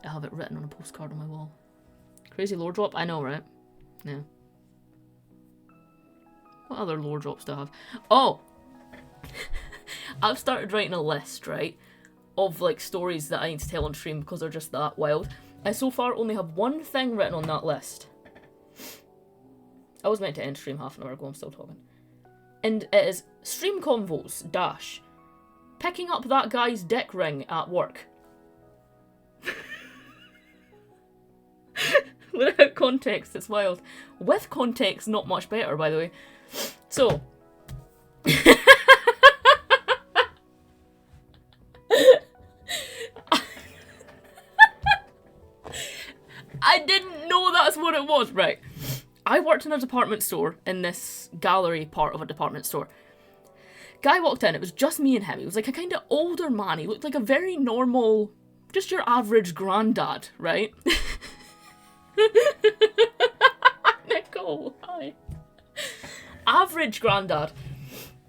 I have it written on a postcard on my wall. Crazy lore drop? I know, right? Yeah. What other lore drops do I have? Oh! I've started writing a list, right? Of, like, stories that I need to tell on stream because they're just that wild. I so far only have one thing written on that list. I was meant to end stream half an hour ago, I'm still talking. And it is stream convos, picking up that guy's dick ring at work. Without context, it's wild. With context, not much better, by the way. So... I didn't know that's what it was, right? I worked in a department store, in this gallery part of a department store. Guy walked in, it was just me and him. He was like a kind of older man. He looked like a very normal, just your average granddad, right? Nicole, hi. Average granddad.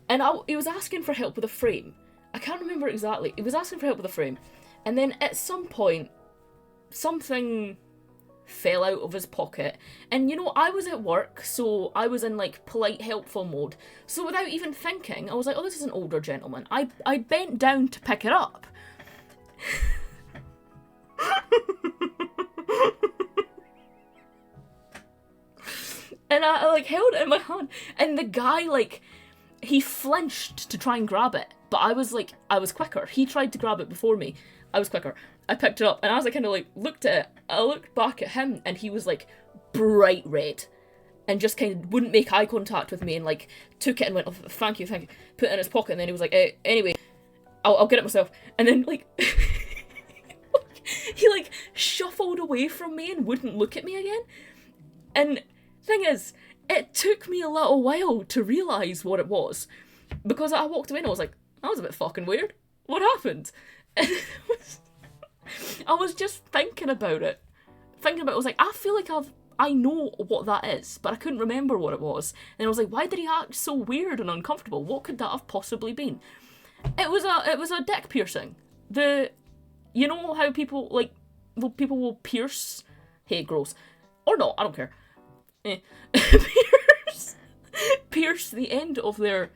And he was asking for help with a frame. I can't remember exactly. He was asking for help with a frame. And then at some point, something fell out of his pocket. And you know, I was at work, so I was in like polite, helpful mode. So without even thinking, I was like, oh, this is an older gentleman. I bent down to pick it up. And I like held it in my hand, and the guy, like, he flinched to try and grab it, but I was quicker. He tried to grab it before me. I was quicker. I picked it up, and as I kind of like looked at it, I looked back at him, and he was like bright red, and just kind of wouldn't make eye contact with me, and like took it and went, oh, thank you, put it in his pocket, and then he was like, anyway, I'll get it myself, and then like he like shuffled away from me and wouldn't look at me again. And thing is, it took me a little while to realise what it was, because I walked away and I was like, that was a bit fucking weird. What happened? And I was just thinking about it. I was like, I feel like I know what that is, but I couldn't remember what it was. And I was like, why did he act so weird and uncomfortable? What could that have possibly been? It was a dick piercing. You know how people will pierce? Hey, gross. Or not, I don't care. Pierce the end of their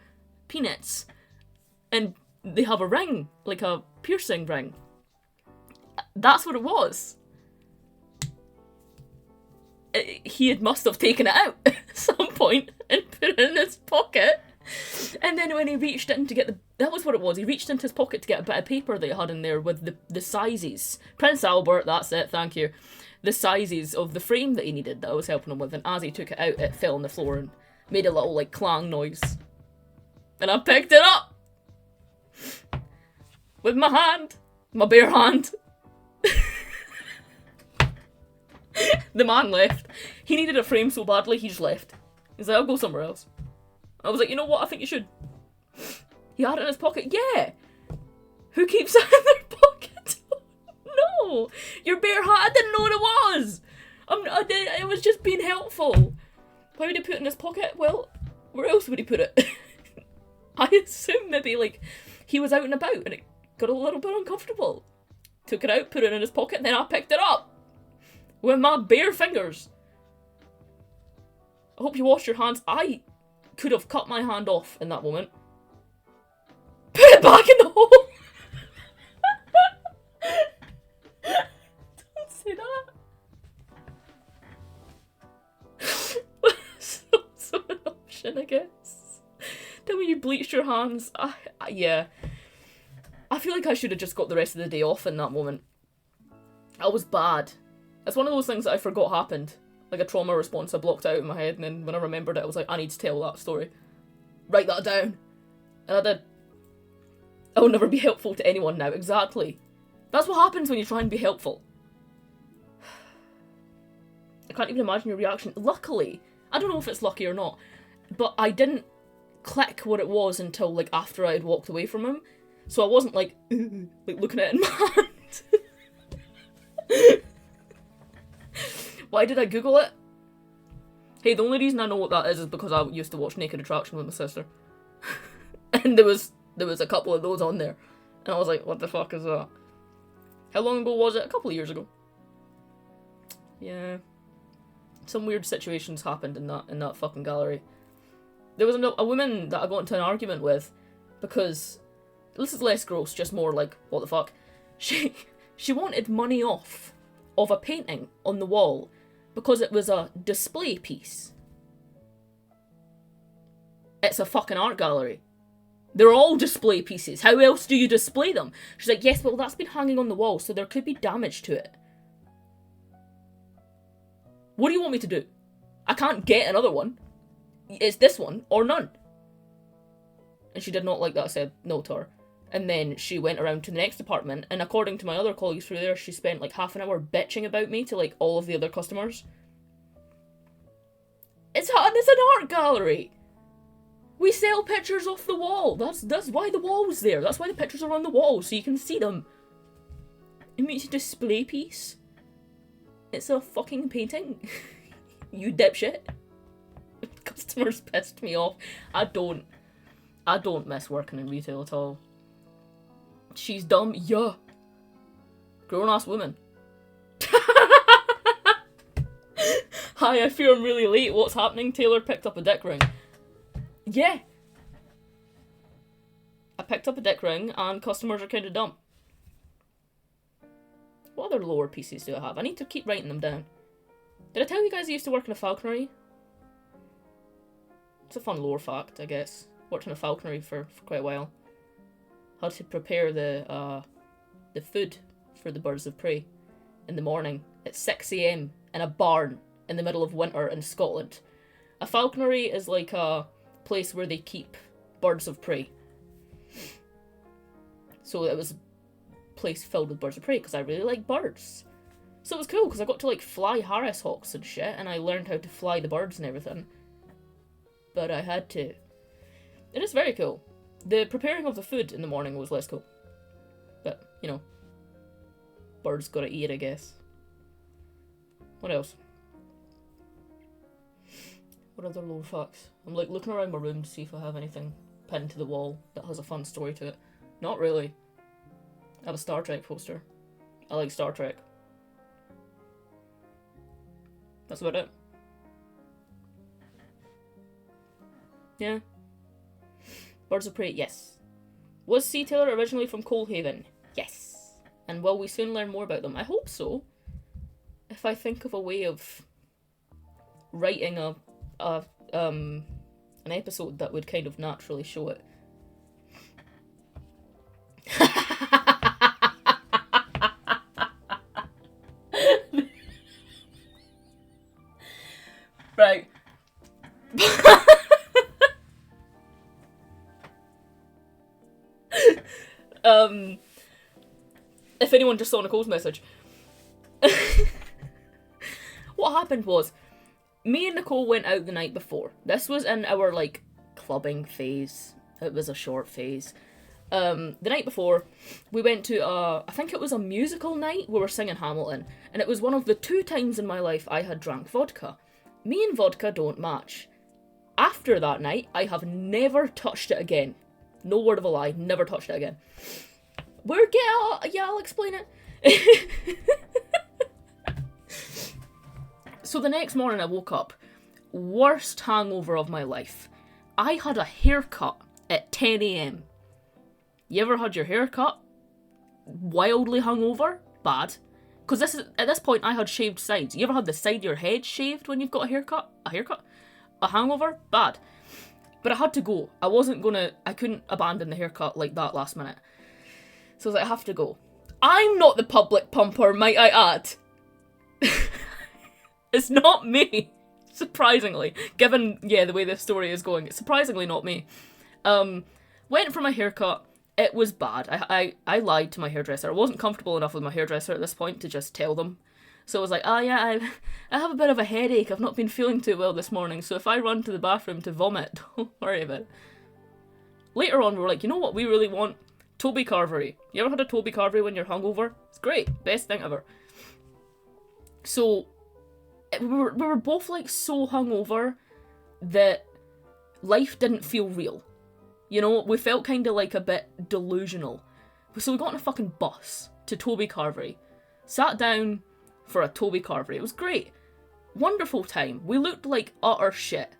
peanuts, and they have a ring, like a piercing ring. That's what it was. He must have taken it out at some point and put it in his pocket. And then when he reached in to get that was what it was. He reached into his pocket to get a bit of paper that he had in there with the sizes. Prince Albert, that's it, thank you. the sizes of the frame that he needed that I was helping him with, and as he took it out, it fell on the floor and made a little, like, clang noise. And I picked it up! With my hand. My bare hand. The man left. He needed a frame so badly, he just left. He's like, I'll go somewhere else. I was like, you know what, I think you should. He had it in his pocket. Yeah! Who keeps it in their pocket? No! Your bare hand, I didn't know what it was! It was just being helpful. Why would he put it in his pocket? Well, where else would he put it? I assume maybe, like, he was out and about and it got a little bit uncomfortable. Took it out, put it in his pocket, and then I picked it up. With my bare fingers. I hope you washed your hands. I could have cut my hand off in that moment. Put it back in the hole! Don't say that. So an option, I guess. Then when you bleached your hands, yeah. I feel like I should have just got the rest of the day off in that moment. I was bad. It's one of those things that I forgot happened. Like a trauma response I blocked out in my head, and then when I remembered it, I was like, I need to tell that story. Write that down. And I did. I will never be helpful to anyone now. Exactly. That's what happens when you try and be helpful. I can't even imagine your reaction. Luckily, I don't know if it's lucky or not, but I didn't click what it was until, like, after I had walked away from him. So I wasn't, like looking at it in my hand. Why did I Google it? Hey, the only reason I know what that is because I used to watch Naked Attraction with my sister. And there was a couple of those on there. And I was like, what the fuck is that? How long ago was it? A couple of years ago. Yeah. Some weird situations happened in that fucking gallery. There was a woman that I got into an argument with because this is less gross, just more like, what the fuck? She wanted money off of a painting on the wall because it was a display piece. It's a fucking art gallery. They're all display pieces. How else do you display them? She's like, yes, well, that's been hanging on the wall, so there could be damage to it. What do you want me to do? I can't get another one. It's this one or none. And she did not like that I said no to her. And then she went around to the next apartment, and according to my other colleagues through there, she spent like half an hour bitching about me to like all of the other customers. It's an art gallery. We sell pictures off the wall. That's why the wall's there. That's why the pictures are on the wall, so you can see them. It makes a display piece. It's a fucking painting. You dipshit. Customers pissed me off. I don't miss working in retail at all. She's dumb, yeah. Grown-ass woman. Hi, I fear I'm really late. What's happening? Taylor picked up a dick ring. Yeah. I picked up a dick ring and customers are kind of dumb. What other lore pieces do I have? I need to keep writing them down. Did I tell you guys I used to work in a falconry? It's a fun lore fact, I guess. Worked in a falconry for quite a while. Had to prepare the food for the birds of prey in the morning at 6 AM in a barn in the middle of winter in Scotland. A falconry is like a place where they keep birds of prey. So it was a place filled with birds of prey because I really like birds. So it was cool because I got to like fly Harris hawks and shit, and I learned how to fly the birds and everything. But I had to. It is very cool. The preparing of the food in the morning was less cool. But, you know, birds gotta eat, I guess. What else? What other lore facts? I'm like looking around my room to see if I have anything pinned to the wall that has a fun story to it. Not really. I have a Star Trek poster. I like Star Trek. That's about it. Yeah. Birds of Prey, yes. Was Sea Tailor originally from Coalhaven? Yes. And will we soon learn more about them? I hope so. If I think of a way of writing an episode that would kind of naturally show it. If anyone just saw Nicole's message. What happened was, me and Nicole went out the night before. This was in our, like, clubbing phase. It was a short phase. The night before, we went to I think it was a musical night. We were singing Hamilton. And it was one of the 2 times in my life I had drank vodka. Me and vodka don't match. After that night, I never touched it again. No word of a lie, never touched it again. I'll explain it. So the next morning I woke up, worst hangover of my life. I had a haircut at 10 a.m. You ever had your hair cut? Wildly hungover? Bad. Because at this point I had shaved sides. You ever had the side of your head shaved when you've got a haircut? A hangover? Bad. But I had to go. I couldn't abandon the haircut like that last minute. So I was like, I have to go. I'm not the public pumper, might I add. It's not me. Surprisingly. Given, the way this story is going. It's surprisingly not me. Went for my haircut. It was bad. I lied to my hairdresser. I wasn't comfortable enough with my hairdresser at this point to just tell them. So I was like, I have a bit of a headache. I've not been feeling too well this morning. So if I run to the bathroom to vomit, don't worry about it. Later on, we were like, you know what we really want? Toby Carvery. You ever had a Toby Carvery when you're hungover? It's great. Best thing ever. So we were both like so hungover that life didn't feel real. You know, we felt kind of like a bit delusional. So we got on a fucking bus to Toby Carvery. Sat down for a Toby Carvery. It was great. Wonderful time. We looked like utter shit.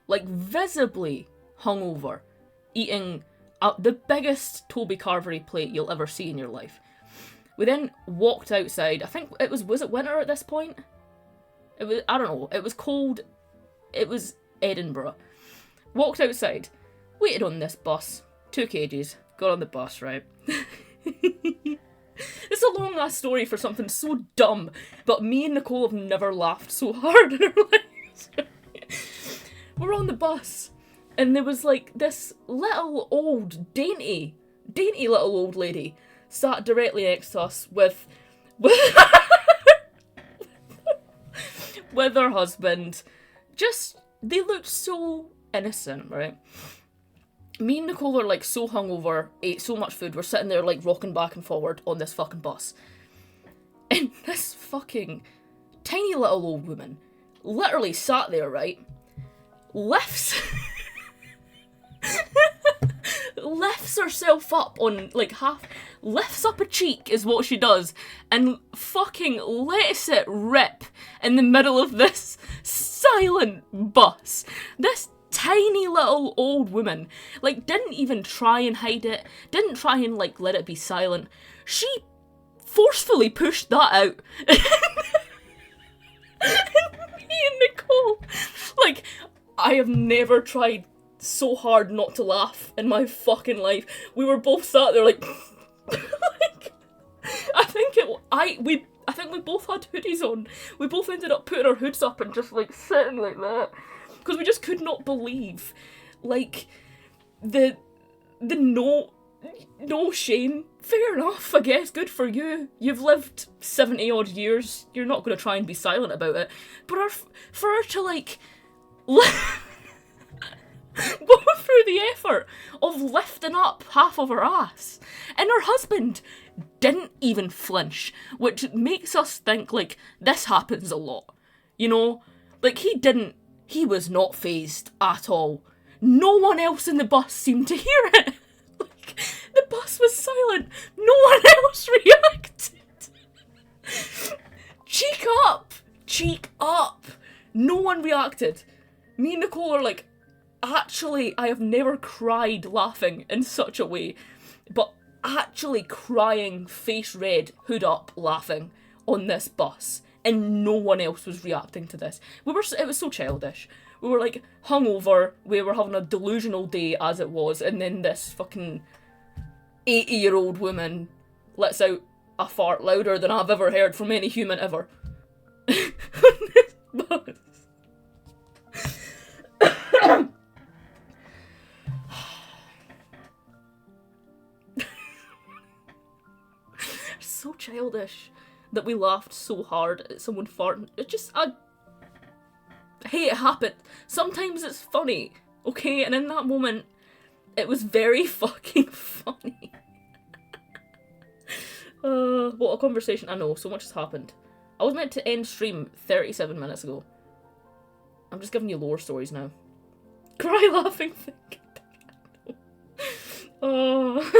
Like visibly hungover. Eating the biggest Toby Carvery plate you'll ever see in your life. We then walked outside. I think was it winter at this point? I don't know. It was cold. It was Edinburgh. Walked outside. Waited on this bus. Took ages. Got on the bus, right? It's a long ass story for something so dumb, but me and Nicole have never laughed so hard in our lives. We're on the bus, and there was like this little old, dainty little old lady sat directly next to us with with her husband. They looked so innocent, right? Me and Nicole are like so hungover, ate so much food, we're sitting there like rocking back and forward on this fucking bus. And this fucking tiny little old woman literally sat there, right? Lifts herself up on like lifts up a cheek is what she does, and fucking lets it rip in the middle of this silent bus. This tiny little old woman, like, didn't even try and hide it, didn't try and, like, let it be silent. She forcefully pushed that out. And me and Nicole, like, I have never tried so hard not to laugh in my fucking life. We were both sat there, like, like, I think we both had hoodies on. We both ended up putting our hoods up and just, like, sitting like that. Because we just could not believe, like, the no shame. Fair enough, I guess. Good for you. You've lived 70 odd years. You're not going to try and be silent about it. But for her to, like, go through the effort of lifting up half of her ass, and her husband didn't even flinch, which makes us think, like, this happens a lot. You know? Like, he was not fazed at all. No one else in the bus seemed to hear it. Like, the bus was silent. No one else reacted. Cheek up! Cheek up! No one reacted. Me and Nicole are like, actually, I have never cried laughing in such a way. But actually crying, face red, hood up, laughing on this bus. And no one else was reacting to this. It was so childish. We were like hungover, we were having a delusional day as it was, and then this fucking 80-year-old woman lets out a fart louder than I've ever heard from any human ever. so childish that we laughed so hard at someone farting. Hey, it happened. Sometimes it's funny, okay? And in that moment, it was very fucking funny. What a conversation. I know, so much has happened. I was meant to end stream 37 minutes ago. I'm just giving you lore stories now. Cry laughing, think. Oh.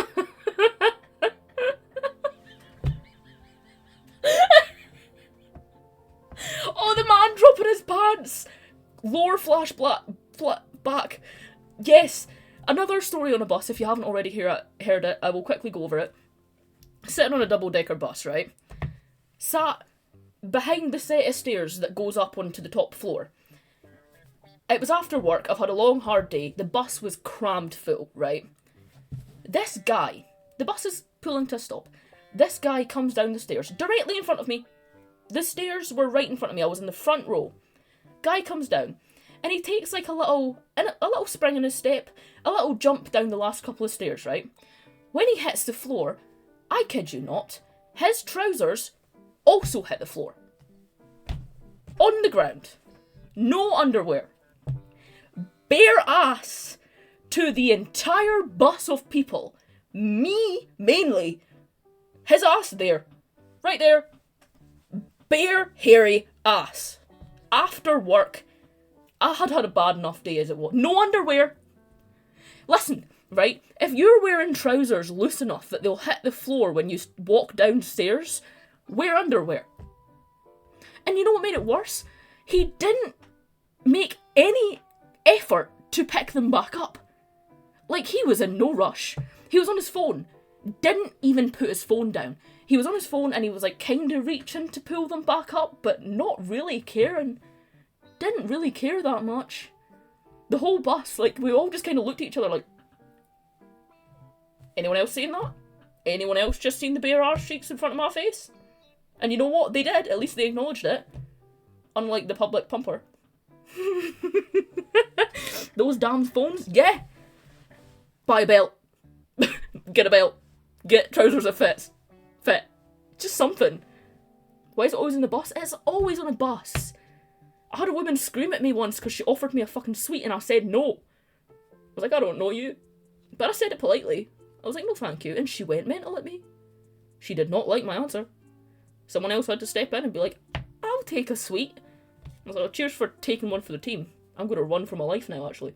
Oh, the man dropping his pants! Lore flash back. Yes, another story on a bus. If you haven't already heard it, I will quickly go over it. Sitting on a double-decker bus, right? Sat behind the set of stairs that goes up onto the top floor. It was after work, I've had a long, hard day. The bus was crammed full, right? This guy, the bus is pulling to a stop. This guy comes down the stairs, directly in front of me. The stairs were right in front of me, I was in the front row. Guy comes down, and he takes like a little spring in his step, a little jump down the last couple of stairs, right? When he hits the floor, I kid you not, his trousers also hit the floor. On the ground. No underwear. Bare ass to the entire bus of people. Me, mainly. His ass there. Right there. Bare, hairy ass. After work. I had a bad enough day as it was. No underwear. Listen, right? If you're wearing trousers loose enough that they'll hit the floor when you walk downstairs, wear underwear. And you know what made it worse? He didn't make any effort to pick them back up. Like, he was in no rush. He was on his phone. Didn't even put his phone down. He was on his phone and he was like kind of reaching to pull them back up, but not really caring. Didn't really care that much. The whole bus, like, we all just kind of looked at each other like, anyone else seen that? Anyone else just seen the bare arse cheeks in front of my face? And you know what? They did. At least they acknowledged it. Unlike the public pumper. Those damn phones? Yeah. Buy a belt. Get a belt. Get trousers that fits. Fit. Just something. Why is it always in the bus? It's always on a bus. I had a woman scream at me once because she offered me a fucking sweet and I said no. I was like, I don't know you. But I said it politely. I was like, no thank you. And she went mental at me. She did not like my answer. Someone else had to step in and be like, I'll take a sweet. I was like, oh, cheers for taking one for the team. I'm going to run for my life now, actually.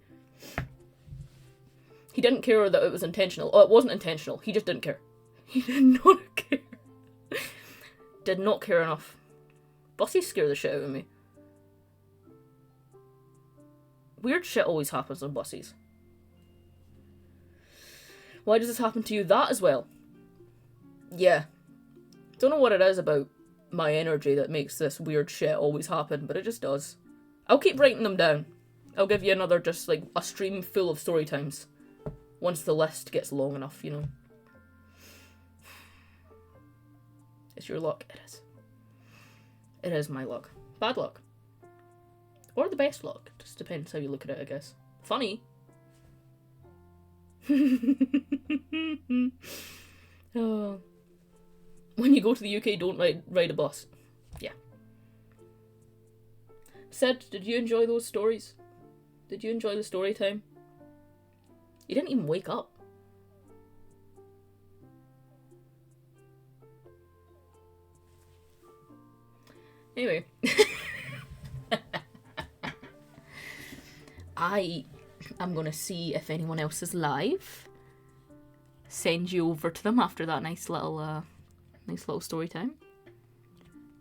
He didn't care that it was intentional. Oh, it wasn't intentional. He just didn't care. He did not care. Did not care enough. Buses scare the shit out of me. Weird shit always happens on buses. Why does this happen to you? That as well. Yeah. Don't know what it is about my energy that makes this weird shit always happen, but it just does. I'll keep writing them down. I'll give you another, just like, a stream full of story times. Once the list gets long enough, you know. It's your luck. It is. It is my luck. Bad luck. Or the best luck. Just depends how you look at it, I guess. Funny. Oh. When you go to the UK, don't ride a bus. Yeah. Sid, did you enjoy those stories? Did you enjoy the story time? You didn't even wake up. Anyway. I'm gonna see if anyone else is live. Send you over to them after that nice little story time.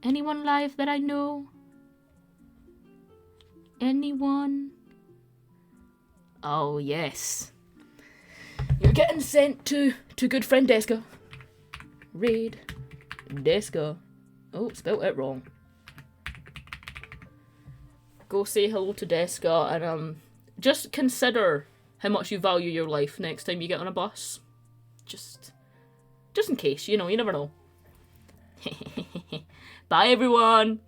Anyone live that I know? Anyone? Oh yes. You're getting sent to good friend Deska. Raid Deska. Oh, spelled it wrong. Go say hello to Deska and just consider how much you value your life next time you get on a bus. Just in case, you know, you never know. Bye everyone!